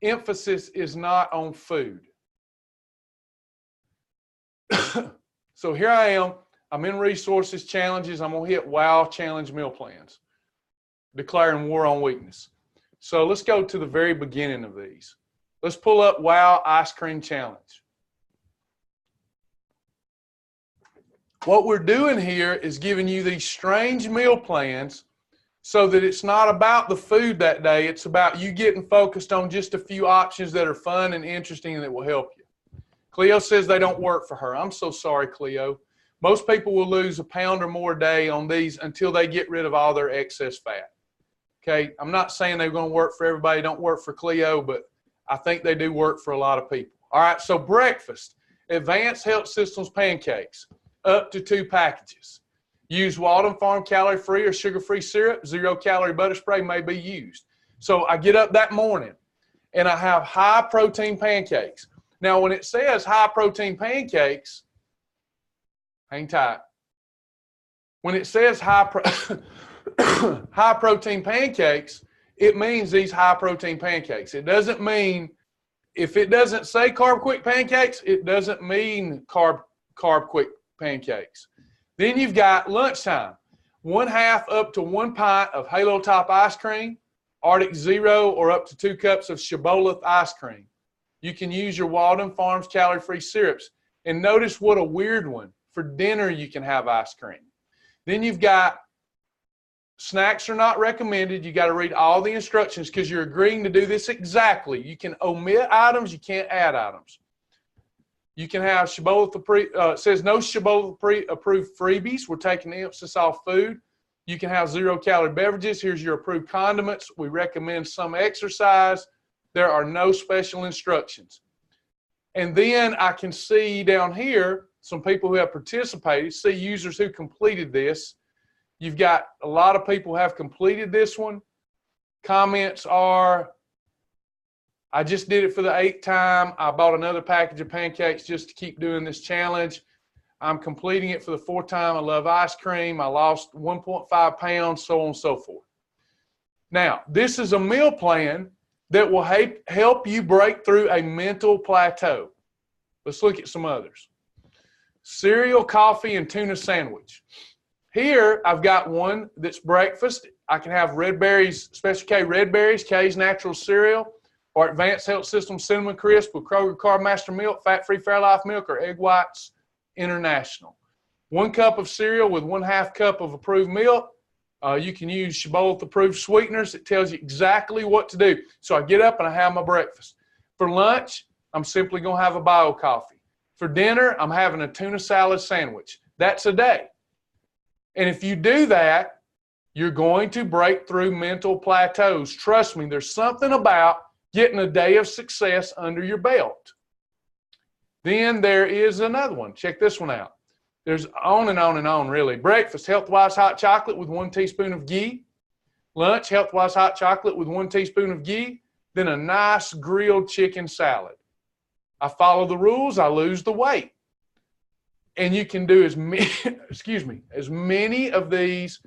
Speaker 1: is not on food. So here I am. I'm in resources challenges. I'm going to hit wow challenge meal plans, declaring war on weakness. So let's go to the very beginning of these. Let's pull up wow ice cream challenge. What we're doing here is giving you these strange meal plans so that it's not about the food that day. It's about you getting focused on just a few options that are fun and interesting and that will help you. Cleo says they don't work for her. I'm so sorry, Cleo. Most people will lose a pound or more a day on these until they get rid of all their excess fat. Okay, I'm not saying they're going to work for everybody. Don't work for Cleo, but I think they do work for a lot of people. All right, so breakfast, Advanced Health Systems pancakes, up to 2 packages. Use Walden Farm calorie-free or sugar-free syrup. 0-calorie butter spray may be used. So I get up that morning and I have high-protein pancakes. Now, when it says high-protein pancakes, hang tight. When it says high-protein pancakes, it means these high-protein pancakes. It doesn't mean, if it doesn't say carb-quick pancakes, it doesn't mean carb-quick pancakes. Then you've got lunchtime, 1/2 up to 1 pint of Halo Top ice cream, Arctic Zero, or up to 2 cups of Shibboleth ice cream. You can use your Walden Farms calorie-free syrups. And notice what a weird one. For dinner, you can have ice cream. Then you've got snacks are not recommended. You got to read all the instructions because you're agreeing to do this exactly. You can omit items. You can't add items. You can have Shibboleth it says no Shibboleth approved freebies. We're taking the emphasis off food. You can have 0-calorie beverages. Here's your approved condiments. We recommend some exercise. There are no special instructions. And then I can see down here some people who have participated, see users who completed this. You've got a lot of people have completed this one. Comments are, I just did it for the 8th time. I bought another package of pancakes just to keep doing this challenge. I'm completing it for the 4th time. I love ice cream. I lost 1.5 pounds, so on and so forth. Now, this is a meal plan that will help you break through a mental plateau. Let's look at some others. Cereal, coffee, and tuna sandwich. Here, I've got one that's breakfast. I can have red berries, Special K red berries, K's Natural Cereal, or Advanced Health System Cinnamon Crisp with Kroger Carb Master Milk, Fat-Free Fairlife Milk, or Egg Whites International. 1 cup of cereal with 1/2 cup of approved milk. You can use Shibboleth approved sweeteners. It tells you exactly what to do. So I get up and I have my breakfast. For lunch, I'm simply going to have a bio coffee. For dinner, I'm having a tuna salad sandwich. That's a day. And if you do that, you're going to break through mental plateaus. Trust me, there's something about getting a day of success under your belt. Then there is another one. Check this one out. There's on and on and on, really. Breakfast, Health-Wise hot chocolate with 1 teaspoon of ghee. Lunch, Health-Wise hot chocolate with 1 teaspoon of ghee. Then a nice grilled chicken salad. I follow the rules, I lose the weight. And you can do as many, as many of these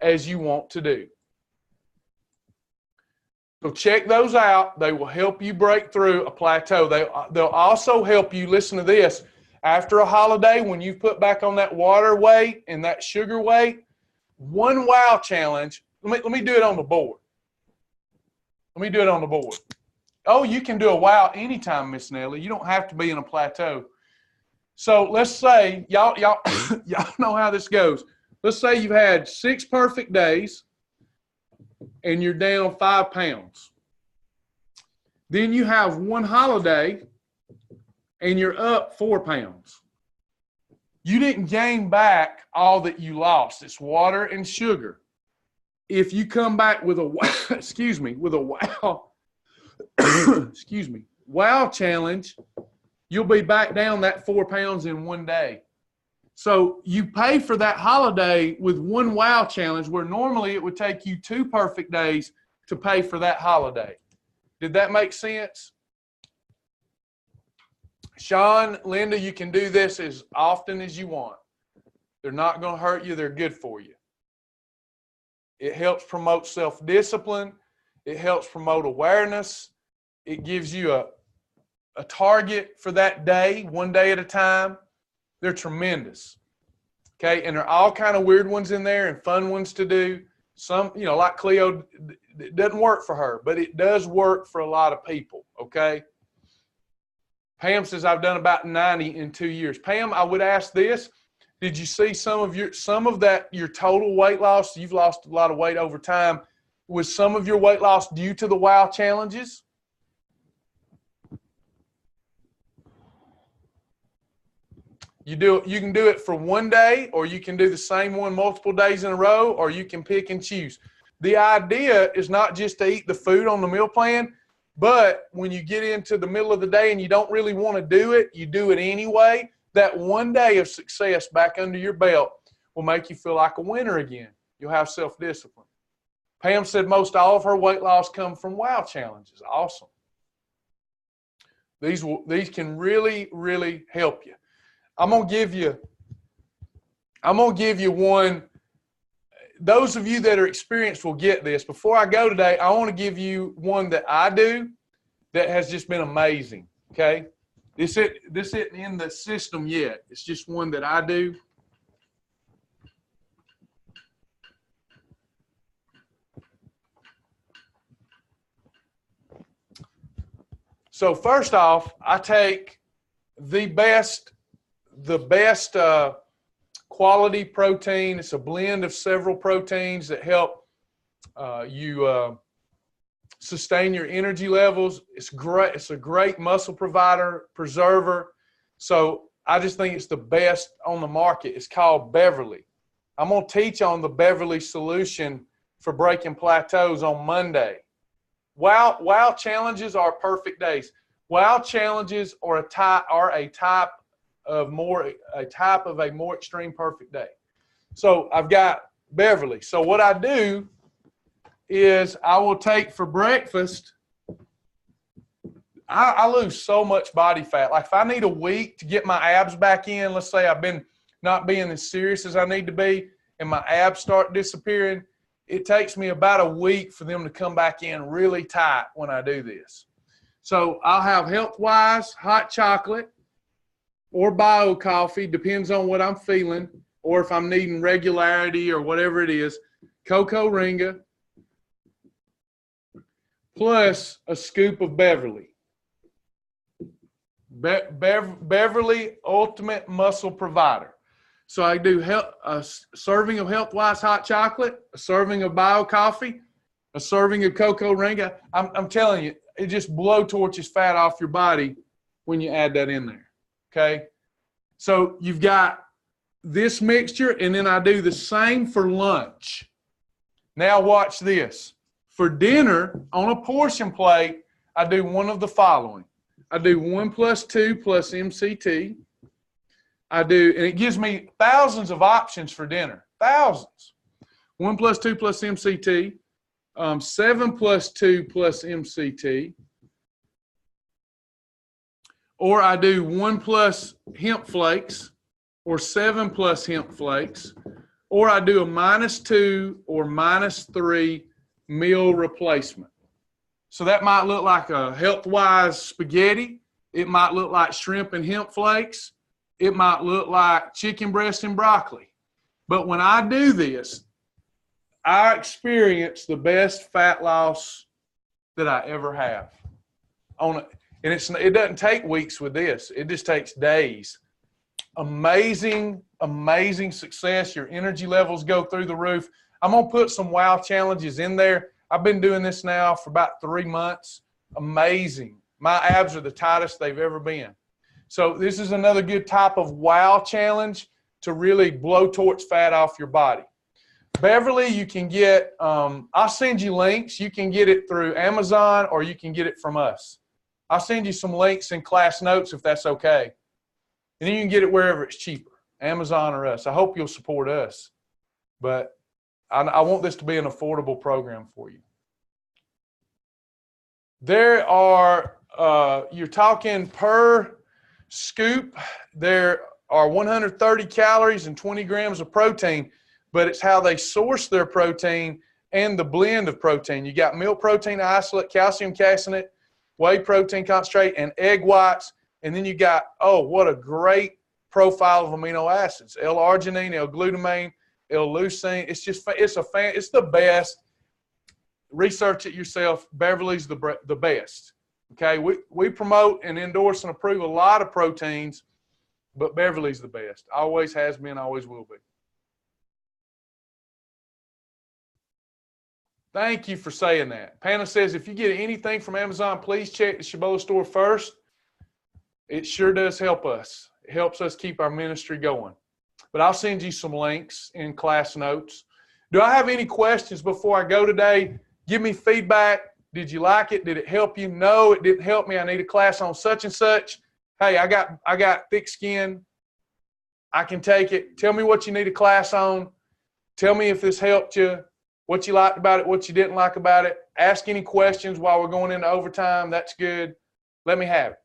Speaker 1: as you want to do. So check those out. They will help you break through a plateau. They'll also help you, listen to this, after a holiday when you put back on that water weight and that sugar weight, 1 wow challenge. Let me do it on the board. Let me do it on the board. Oh, you can do a wow anytime, Miss Nellie. You don't have to be in a plateau. So let's say, y'all know how this goes. Let's say you've had 6 perfect days and you're down 5 pounds. Then you have 1 holiday and you're up 4 pounds. You didn't gain back all that you lost. It's water and sugar. If you come back with a wow challenge, you'll be back down that 4 pounds in 1 day. So you pay for that holiday with 1 wow challenge, where normally it would take you 2 perfect days to pay for that holiday. Did that make sense? Sean, Linda, you can do this as often as you want. They're not going to hurt you. They're good for you. It helps promote self-discipline. It helps promote awareness. It gives you a target for that day, 1 day at a time. They're tremendous. Okay, and there are all kind of weird ones in there and fun ones to do. Some, like Cleo, it doesn't work for her, but it does work for a lot of people, okay? Pam says, I've done about 90 in 2 years. Pam, I would ask this. Did you see some of your total weight loss? You've lost a lot of weight over time. Was some of your weight loss due to the wow challenges? You can do it for 1 day, or you can do the same one multiple days in a row, or you can pick and choose. The idea is not just to eat the food on the meal plan, but when you get into the middle of the day and you don't really want to do it, you do it anyway. That 1 day of success back under your belt will make you feel like a winner again. You'll have self-discipline. Pam said most all of her weight loss come from wow challenges. Awesome. These can really, really help you. I'm gonna give you one. Those of you that are experienced will get this. Before I go today, I want to give you one that I do that has just been amazing. Okay, this isn't in the system yet. It's just one that I do. So first off, I take the best quality protein. It's a blend of several proteins that help you sustain your energy levels. It's great. It's a great muscle provider, preserver. So I just think it's the best on the market. It's called Beverly. I'm going to teach on the Beverly solution for breaking plateaus on Monday. Wow challenges are perfect days. Wow challenges are a type of a more extreme perfect day. So I've got Beverly. So what I do is I will take for breakfast. I lose so much body fat. Like if I need a week to get my abs back in, let's say I've been not being as serious as I need to be and my abs start disappearing, it takes me about a week for them to come back in really tight when I do this. So I'll have Health-Wise hot chocolate or bio coffee, depends on what I'm feeling, or if I'm needing regularity or whatever it is, cocoa ringa, plus a scoop of Beverly. Beverly Ultimate Muscle Provider. So I do a serving of Health-Wise hot chocolate, a serving of bio coffee, a serving of cocoa ringa. I'm telling you, it just blowtorches fat off your body when you add that in there. Okay? So you've got this mixture, and then I do the same for lunch. Now watch this. For dinner, on a portion plate, I do one of the following. I do 1 + 2 + MCT. I do, and it gives me thousands of options for dinner. Thousands. 1 + 2 + MCT. 7 + 2 + MCT. Or I do 1 + hemp flakes, or 7 + hemp flakes. Or I do a -2 or -3 meal replacement. So that might look like a Health-Wise spaghetti. It might look like shrimp and hemp flakes. It might look like chicken breast and broccoli. But when I do this, I experience the best fat loss that I ever have. And it doesn't take weeks with this. It just takes days. Amazing, amazing success. Your energy levels go through the roof. I'm going to put some wow challenges in there. I've been doing this now for about 3 months. Amazing. My abs are the tightest they've ever been. So this is another good type of wow challenge to really blowtorch fat off your body. Beverly, you can get, I'll send you links. You can get it through Amazon or you can get it from us. I'll send you some links in class notes if that's okay. And then you can get it wherever it's cheaper, Amazon or us. I hope you'll support us. But I want this to be an affordable program for you. There are, you're talking per scoop, there are 130 calories and 20 grams of protein, but it's how they source their protein and the blend of protein. You got milk protein isolate, calcium caseinate, whey protein concentrate, and egg whites. And then you got, oh, what a great profile of amino acids. L-arginine, L-glutamine, L-leucine. It's the best. Research it yourself. Beverly's the best. Okay, we promote and endorse and approve a lot of proteins, but Beverly's the best. Always has been, always will be. Thank you for saying that. Panna says, if you get anything from Amazon, please check the Cibola store first. It sure does help us. It helps us keep our ministry going. But I'll send you some links in class notes. Do I have any questions before I go today? Give me feedback. Did you like it? Did it help you? No, it didn't help me. I need a class on such and such. Hey, I got thick skin. I can take it. Tell me what you need a class on. Tell me if this helped you, what you liked about it, what you didn't like about it. Ask any questions while we're going into overtime. That's good. Let me have it.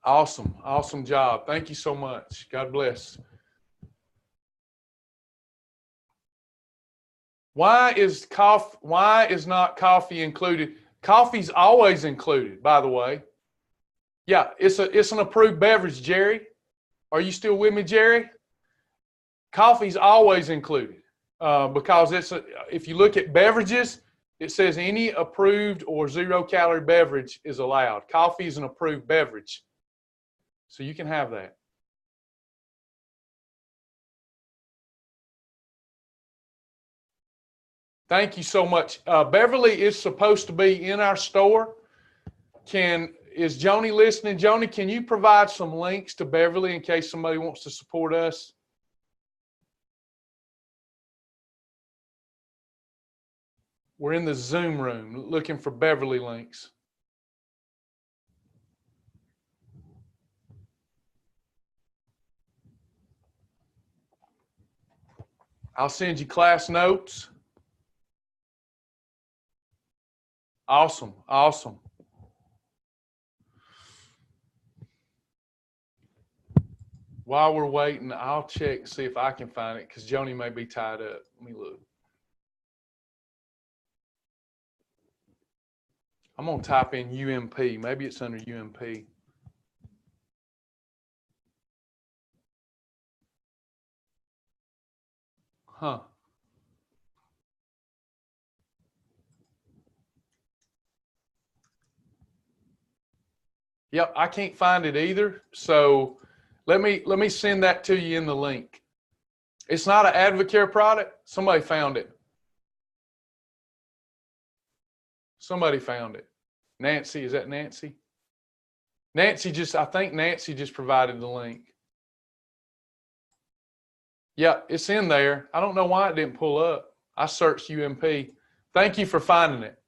Speaker 1: Awesome. Awesome job. Thank you so much. God bless. Why is not coffee included? Coffee's always included, by the way. Yeah, it's an approved beverage, Jerry. Are you still with me, Jerry? Coffee's always included because if you look at beverages, it says any approved or 0-calorie beverage is allowed. Coffee is an approved beverage, so you can have that. Thank you so much. Beverly is supposed to be in our store. Is Joni listening? Joni, can you provide some links to Beverly in case somebody wants to support us? We're in the Zoom room looking for Beverly links. I'll send you class notes. Awesome, awesome. While we're waiting, I'll check and see if I can find it because Joni may be tied up. Let me look. I'm going to type in UMP. Maybe it's under UMP. Huh. Yep, I can't find it either. So let me send that to you in the link. It's not an Advocare product. Somebody found it. Somebody found it. Nancy, is that Nancy? I think Nancy just provided the link. Yeah, it's in there. I don't know why it didn't pull up. I searched UMP. Thank you for finding it.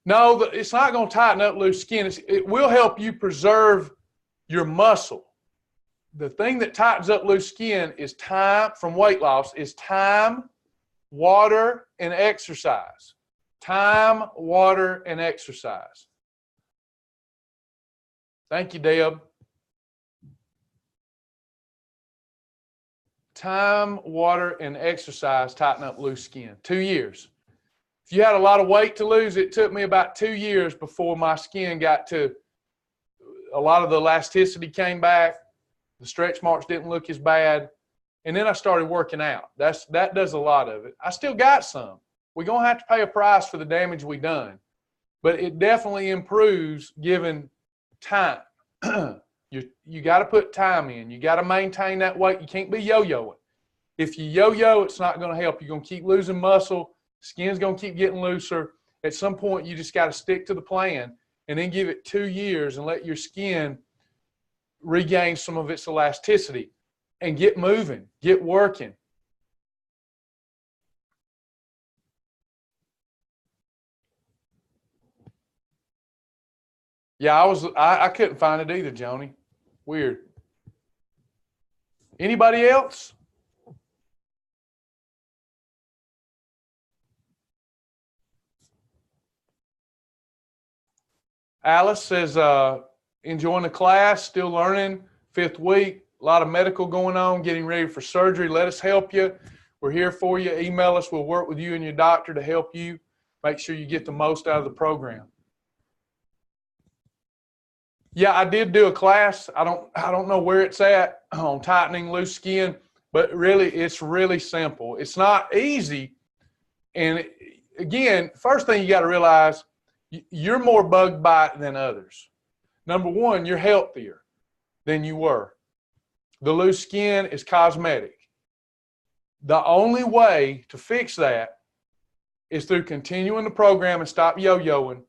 Speaker 1: No, it's not going to tighten up loose skin. It will help you preserve your muscle. The thing that tightens up loose skin is time, from weight loss, is time, water, and exercise. Time, water, and exercise. Thank you, Deb. Time, water, and exercise tighten up loose skin. 2 years. If you had a lot of weight to lose, it took me about 2 years before my skin got to, a lot of the elasticity came back. The stretch marks didn't look as bad. And then I started working out. That does a lot of it. I still got some. We're going to have to pay a price for the damage we done. But it definitely improves given time. You got to put time in. You got to maintain that weight. You can't be yo-yoing. If you yo-yo, it's not going to help. You're going to keep losing muscle. Skin's going to keep getting looser. At some point, you just got to stick to the plan and then give it 2 years and let your skin regain some of its elasticity and get moving, get working. Yeah, I couldn't find it either, Joni. Weird. Anybody else? Alice says, enjoying the class, still learning, 5th week, a lot of medical going on, getting ready for surgery. Let us help you. We're here for you. Email us. We'll work with you and your doctor to help you make sure you get the most out of the program. Yeah, I did do a class. I don't know where it's at on tightening loose skin, but really, it's really simple. It's not easy. And again, first thing you got to realize, you're more bug bite than others. Number one, you're healthier than you were. The loose skin is cosmetic. The only way to fix that is through continuing the program and stop yo-yoing,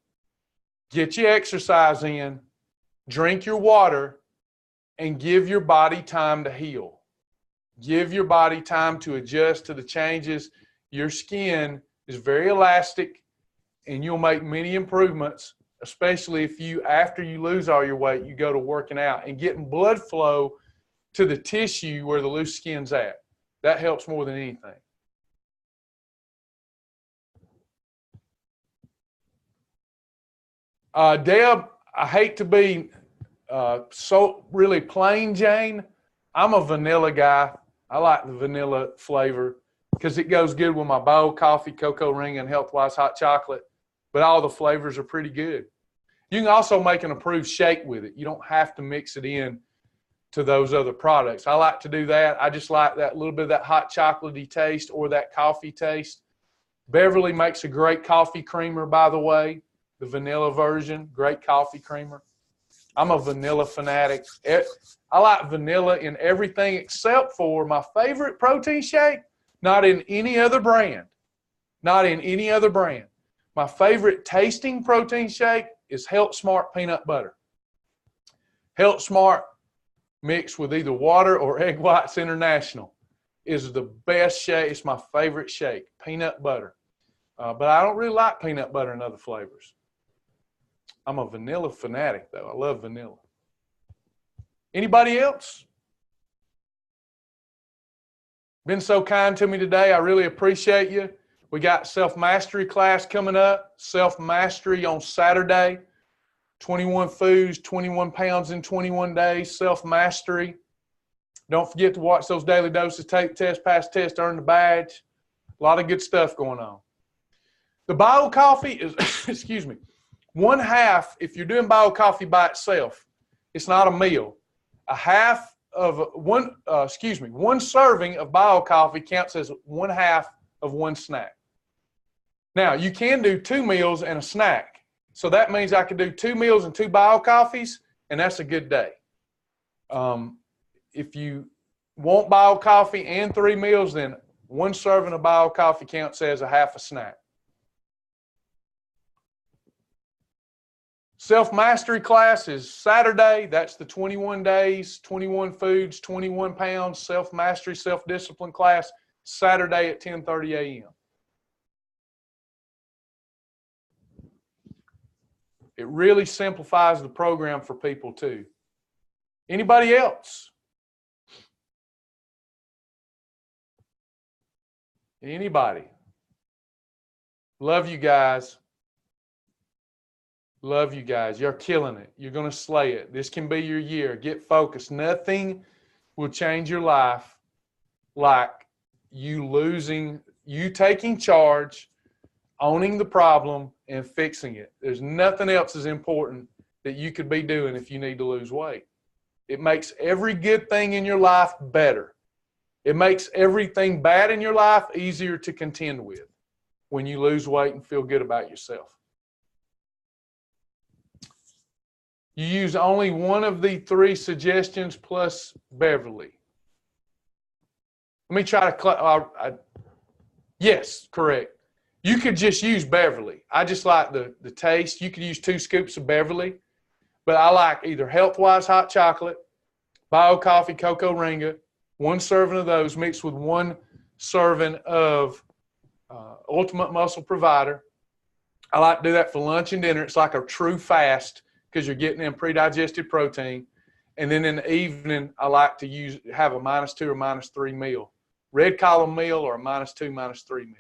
Speaker 1: get your exercise in, drink your water, and give your body time to heal. Give your body time to adjust to the changes. Your skin is very elastic, and you'll make many improvements, especially if you, after you lose all your weight, you go to working out and getting blood flow to the tissue where the loose skin's at. That helps more than anything. Deb, I hate to be so really plain Jane. I'm a vanilla guy. I like the vanilla flavor because it goes good with my bowl coffee, cocoa ring, and Healthwise hot chocolate. but all the flavors are pretty good. You can also make an approved shake with it. You don't have to mix it in to those other products. I like to do that. I just like that little bit of that hot chocolatey taste or that coffee taste. Beverly makes a great coffee creamer, by the way, the vanilla version, great coffee creamer. I'm a vanilla fanatic. I like vanilla in everything except for my favorite protein shake, not in any other brand. Not in any other brand. My favorite tasting protein shake is Health Smart peanut butter. Health Smart mixed with either water or Egg Whites International is the best shake. It's my favorite shake, peanut butter. But I don't really like peanut butter in other flavors. I'm a vanilla fanatic, though. I love vanilla. Anybody else? Been so kind to me today. I really appreciate you. We got self-mastery class coming up. Self-mastery on Saturday. 21 foods, 21 pounds in 21 days. Self-mastery. Don't forget to watch those daily doses, take the test, pass the test, earn the badge. A lot of good stuff going on. The bio coffee is, excuse me, one half, if you're doing bio coffee by itself, it's not a meal. One serving of bio coffee counts as one half of one snack. Now, you can do 2 meals and a snack. So that means I could do 2 meals and 2 bio coffees, and that's a good day. If you want bio coffee and 3 meals, then 1 serving of bio coffee counts as a half a snack. Self-mastery class is Saturday. That's the 21 days, 21 foods, 21 pounds, self-mastery, self-discipline class, Saturday at 10:30 a.m. It really simplifies the program for people too. Anybody else? Anybody? Love you guys. Love you guys. You're killing it. You're going to slay it. This can be your year. Get focused. Nothing will change your life like you taking charge, owning the problem, and fixing it. There's nothing else as important that you could be doing if you need to lose weight. It makes every good thing in your life better. It makes everything bad in your life easier to contend with when you lose weight and feel good about yourself. You use only one of the 3 suggestions plus Beverly. Let me try to yes, correct. You could just use Beverly. I just like the taste. You could use 2 scoops of Beverly, but I like either Health-Wise hot chocolate, bio coffee, cocoa ringa, 1 serving of those mixed with 1 serving of Ultimate Muscle Provider. I like to do that for lunch and dinner. It's like a true fast because you're getting in pre-digested protein. And then in the evening, I like to have a -2 or -3 meal. Red column meal or a -2, -3 meal.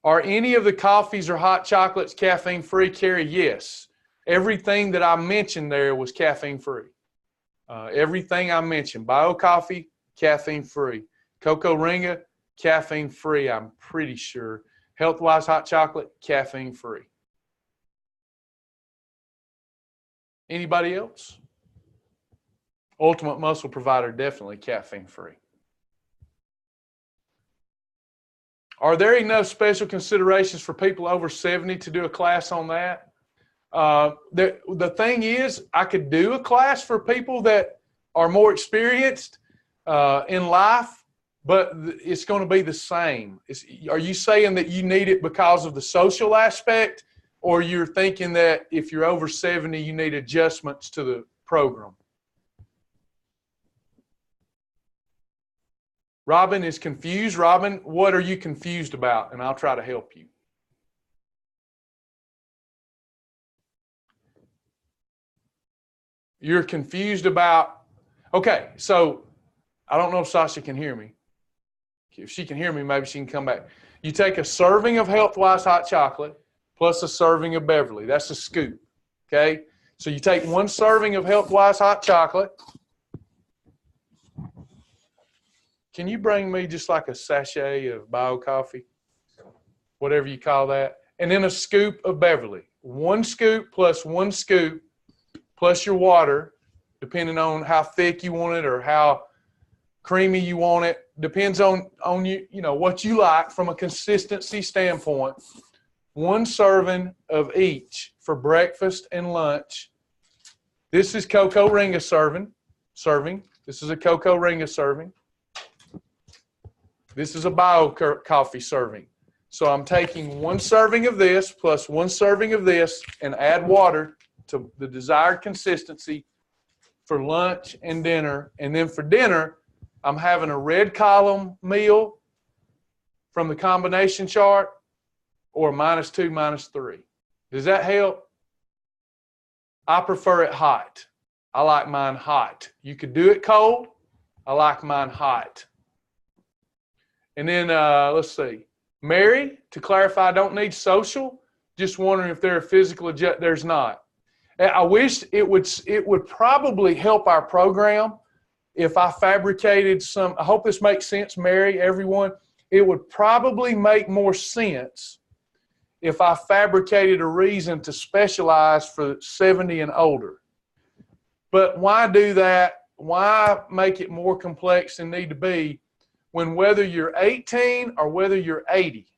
Speaker 1: Are any of the coffees or hot chocolates caffeine-free, Carrie? Yes. Everything that I mentioned there was caffeine-free. Everything I mentioned. Bio coffee, caffeine-free. Cocoa ringa, caffeine-free, I'm pretty sure. Health-Wise hot chocolate, caffeine-free. Anybody else? Ultimate Muscle Provider, definitely caffeine-free. Are there enough special considerations for people over 70 to do a class on that? The thing is, I could do a class for people that are more experienced in life, but it's going to be the same. Are you saying that you need it because of the social aspect, or you're thinking that if you're over 70, you need adjustments to the program? Robin is confused. Robin, what are you confused about? And I'll try to help you. You're confused about, okay, so I don't know if Sasha can hear me. If she can hear me, maybe she can come back. You take a serving of Health-Wise hot chocolate plus a serving of Beverly. That's a scoop, okay? So you take 1 serving of Health-Wise hot chocolate. Can you bring me just like a sachet of bio coffee? whatever you call that, and then a scoop of Beverly. 1 scoop plus 1 scoop plus your water, depending on how thick you want it or how creamy you want it. Depends on you, what you like from a consistency standpoint. 1 serving of each for breakfast and lunch. This is cocoa ringa serving. This is a cocoa ringa serving. This is a bio coffee serving. So I'm taking 1 serving of this plus 1 serving of this and add water to the desired consistency for lunch and dinner. And then for dinner, I'm having a red column meal from the combination chart or -2, -3. Does that help? I prefer it hot. I like mine hot. You could do it cold. I like mine hot. And then let's see. Mary, to clarify, I don't need social. Just wondering if there are physical adjustments. There's not. I wish it would probably help our program if I fabricated some. I hope this makes sense, Mary, everyone. It would probably make more sense if I fabricated a reason to specialize for 70 and older. But why do that? Why make it more complex than need to be when whether you're 18 or whether you're 80,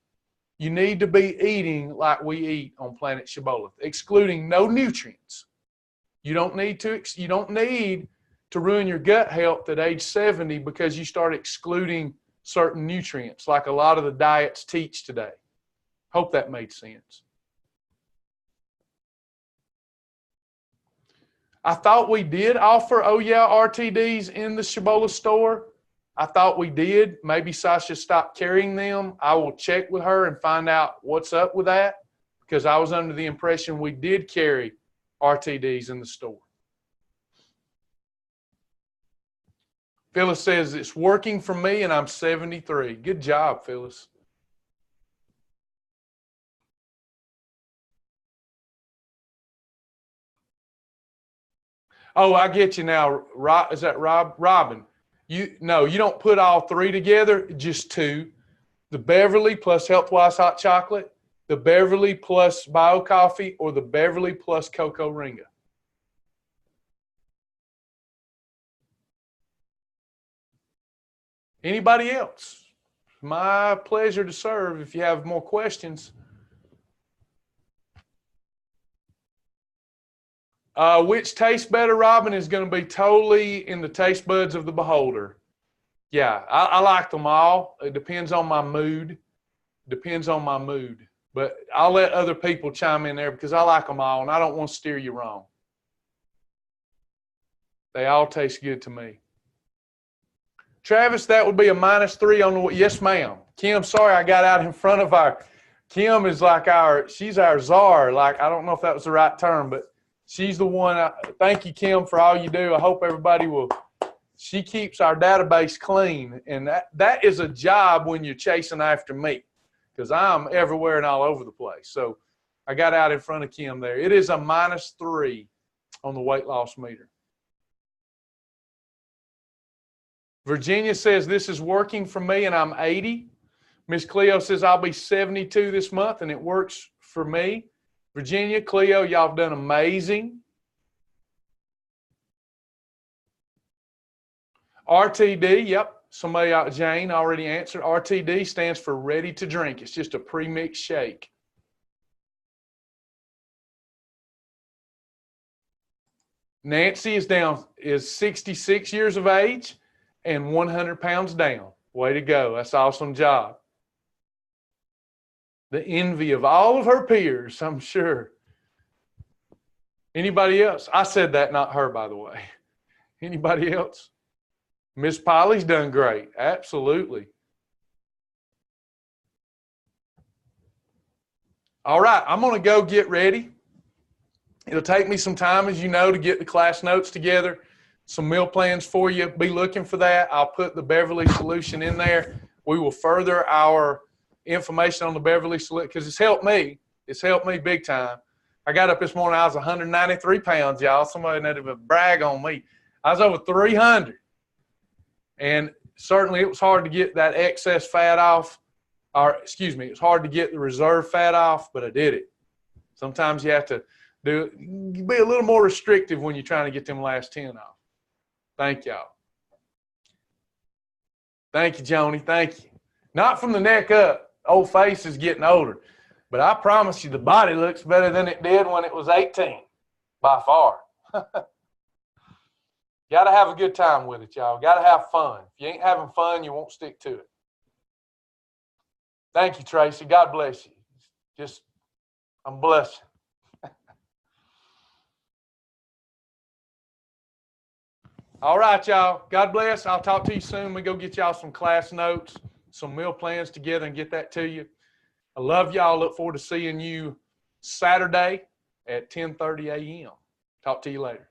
Speaker 1: you need to be eating like we eat on Planet Shibboleth, excluding no nutrients. You don't need to ruin your gut health at age 70 because you start excluding certain nutrients like a lot of the diets teach today. Hope that made sense. I thought we did offer RTDs in the Shibboleth store. I thought we did. Maybe Sasha stopped carrying them. I will check with her and find out what's up with that because I was under the impression we did carry RTDs in the store. Phyllis says, it's working for me and I'm 73. Good job, Phyllis. Oh, I get you now. Is that Robin? You don't put all 3 together, just 2. The Beverly plus Healthwise Hot Chocolate, the Beverly plus Bio Coffee, or the Beverly plus Cocoa Ringa. Anybody else? My pleasure to serve if you have more questions. Which tastes better, Robin, is going to be totally in the taste buds of the beholder. Yeah, I like them all. It depends on my mood. But I'll let other people chime in there because I like them all, and I don't want to steer you wrong. They all taste good to me. Travis, that would be a -3 on the, yes, ma'am. Kim, sorry I got out in front of Kim is like she's our czar. Like, I don't know if that was the right term, but she's the one. Thank you, Kim, for all you do. I hope everybody will. She keeps our database clean, and that is a job when you're chasing after me because I'm everywhere and all over the place. So I got out in front of Kim there. It is a -3 on the weight loss meter. Virginia says, this is working for me and I'm 80. Miss Cleo says, I'll be 72 this month and it works for me. Virginia, Cleo, y'all have done amazing. RTD, yep. Somebody, Jane, already answered. RTD stands for ready to drink. It's just a pre-mixed shake. Nancy is 66 years of age and 100 pounds down. Way to go. That's an awesome job. The envy of all of her peers, I'm sure. Anybody else? I said that, not her, by the way. Anybody else? Miss Polly's done great. Absolutely. All right, I'm going to go get ready. It'll take me some time, as you know, to get the class notes together. Some meal plans for you. Be looking for that. I'll put the Beverly solution in there. We will further our information on the Beverly solution because it's helped me. It's helped me big time. I got up this morning, I was 193 pounds, y'all. Somebody had to brag on me. I was over 300. And certainly it was hard to get that excess fat off or excuse me, it's hard to get the reserve fat off, but I did it. Sometimes you have to be a little more restrictive when you're trying to get them last 10 off. Thank y'all. Thank you, Joni. Thank you. Not from the neck up. Old face is getting older. But I promise you the body looks better than it did when it was 18. By far. Got to have a good time with it, y'all. Got to have fun. If you ain't having fun, you won't stick to it. Thank you, Tracy. God bless you. Just, I'm blessed. All right, y'all. God bless. I'll talk to you soon. We go get y'all some class notes, some meal plans together and get that to you. I love y'all. Look forward to seeing you Saturday at 10:30 a.m. Talk to you later.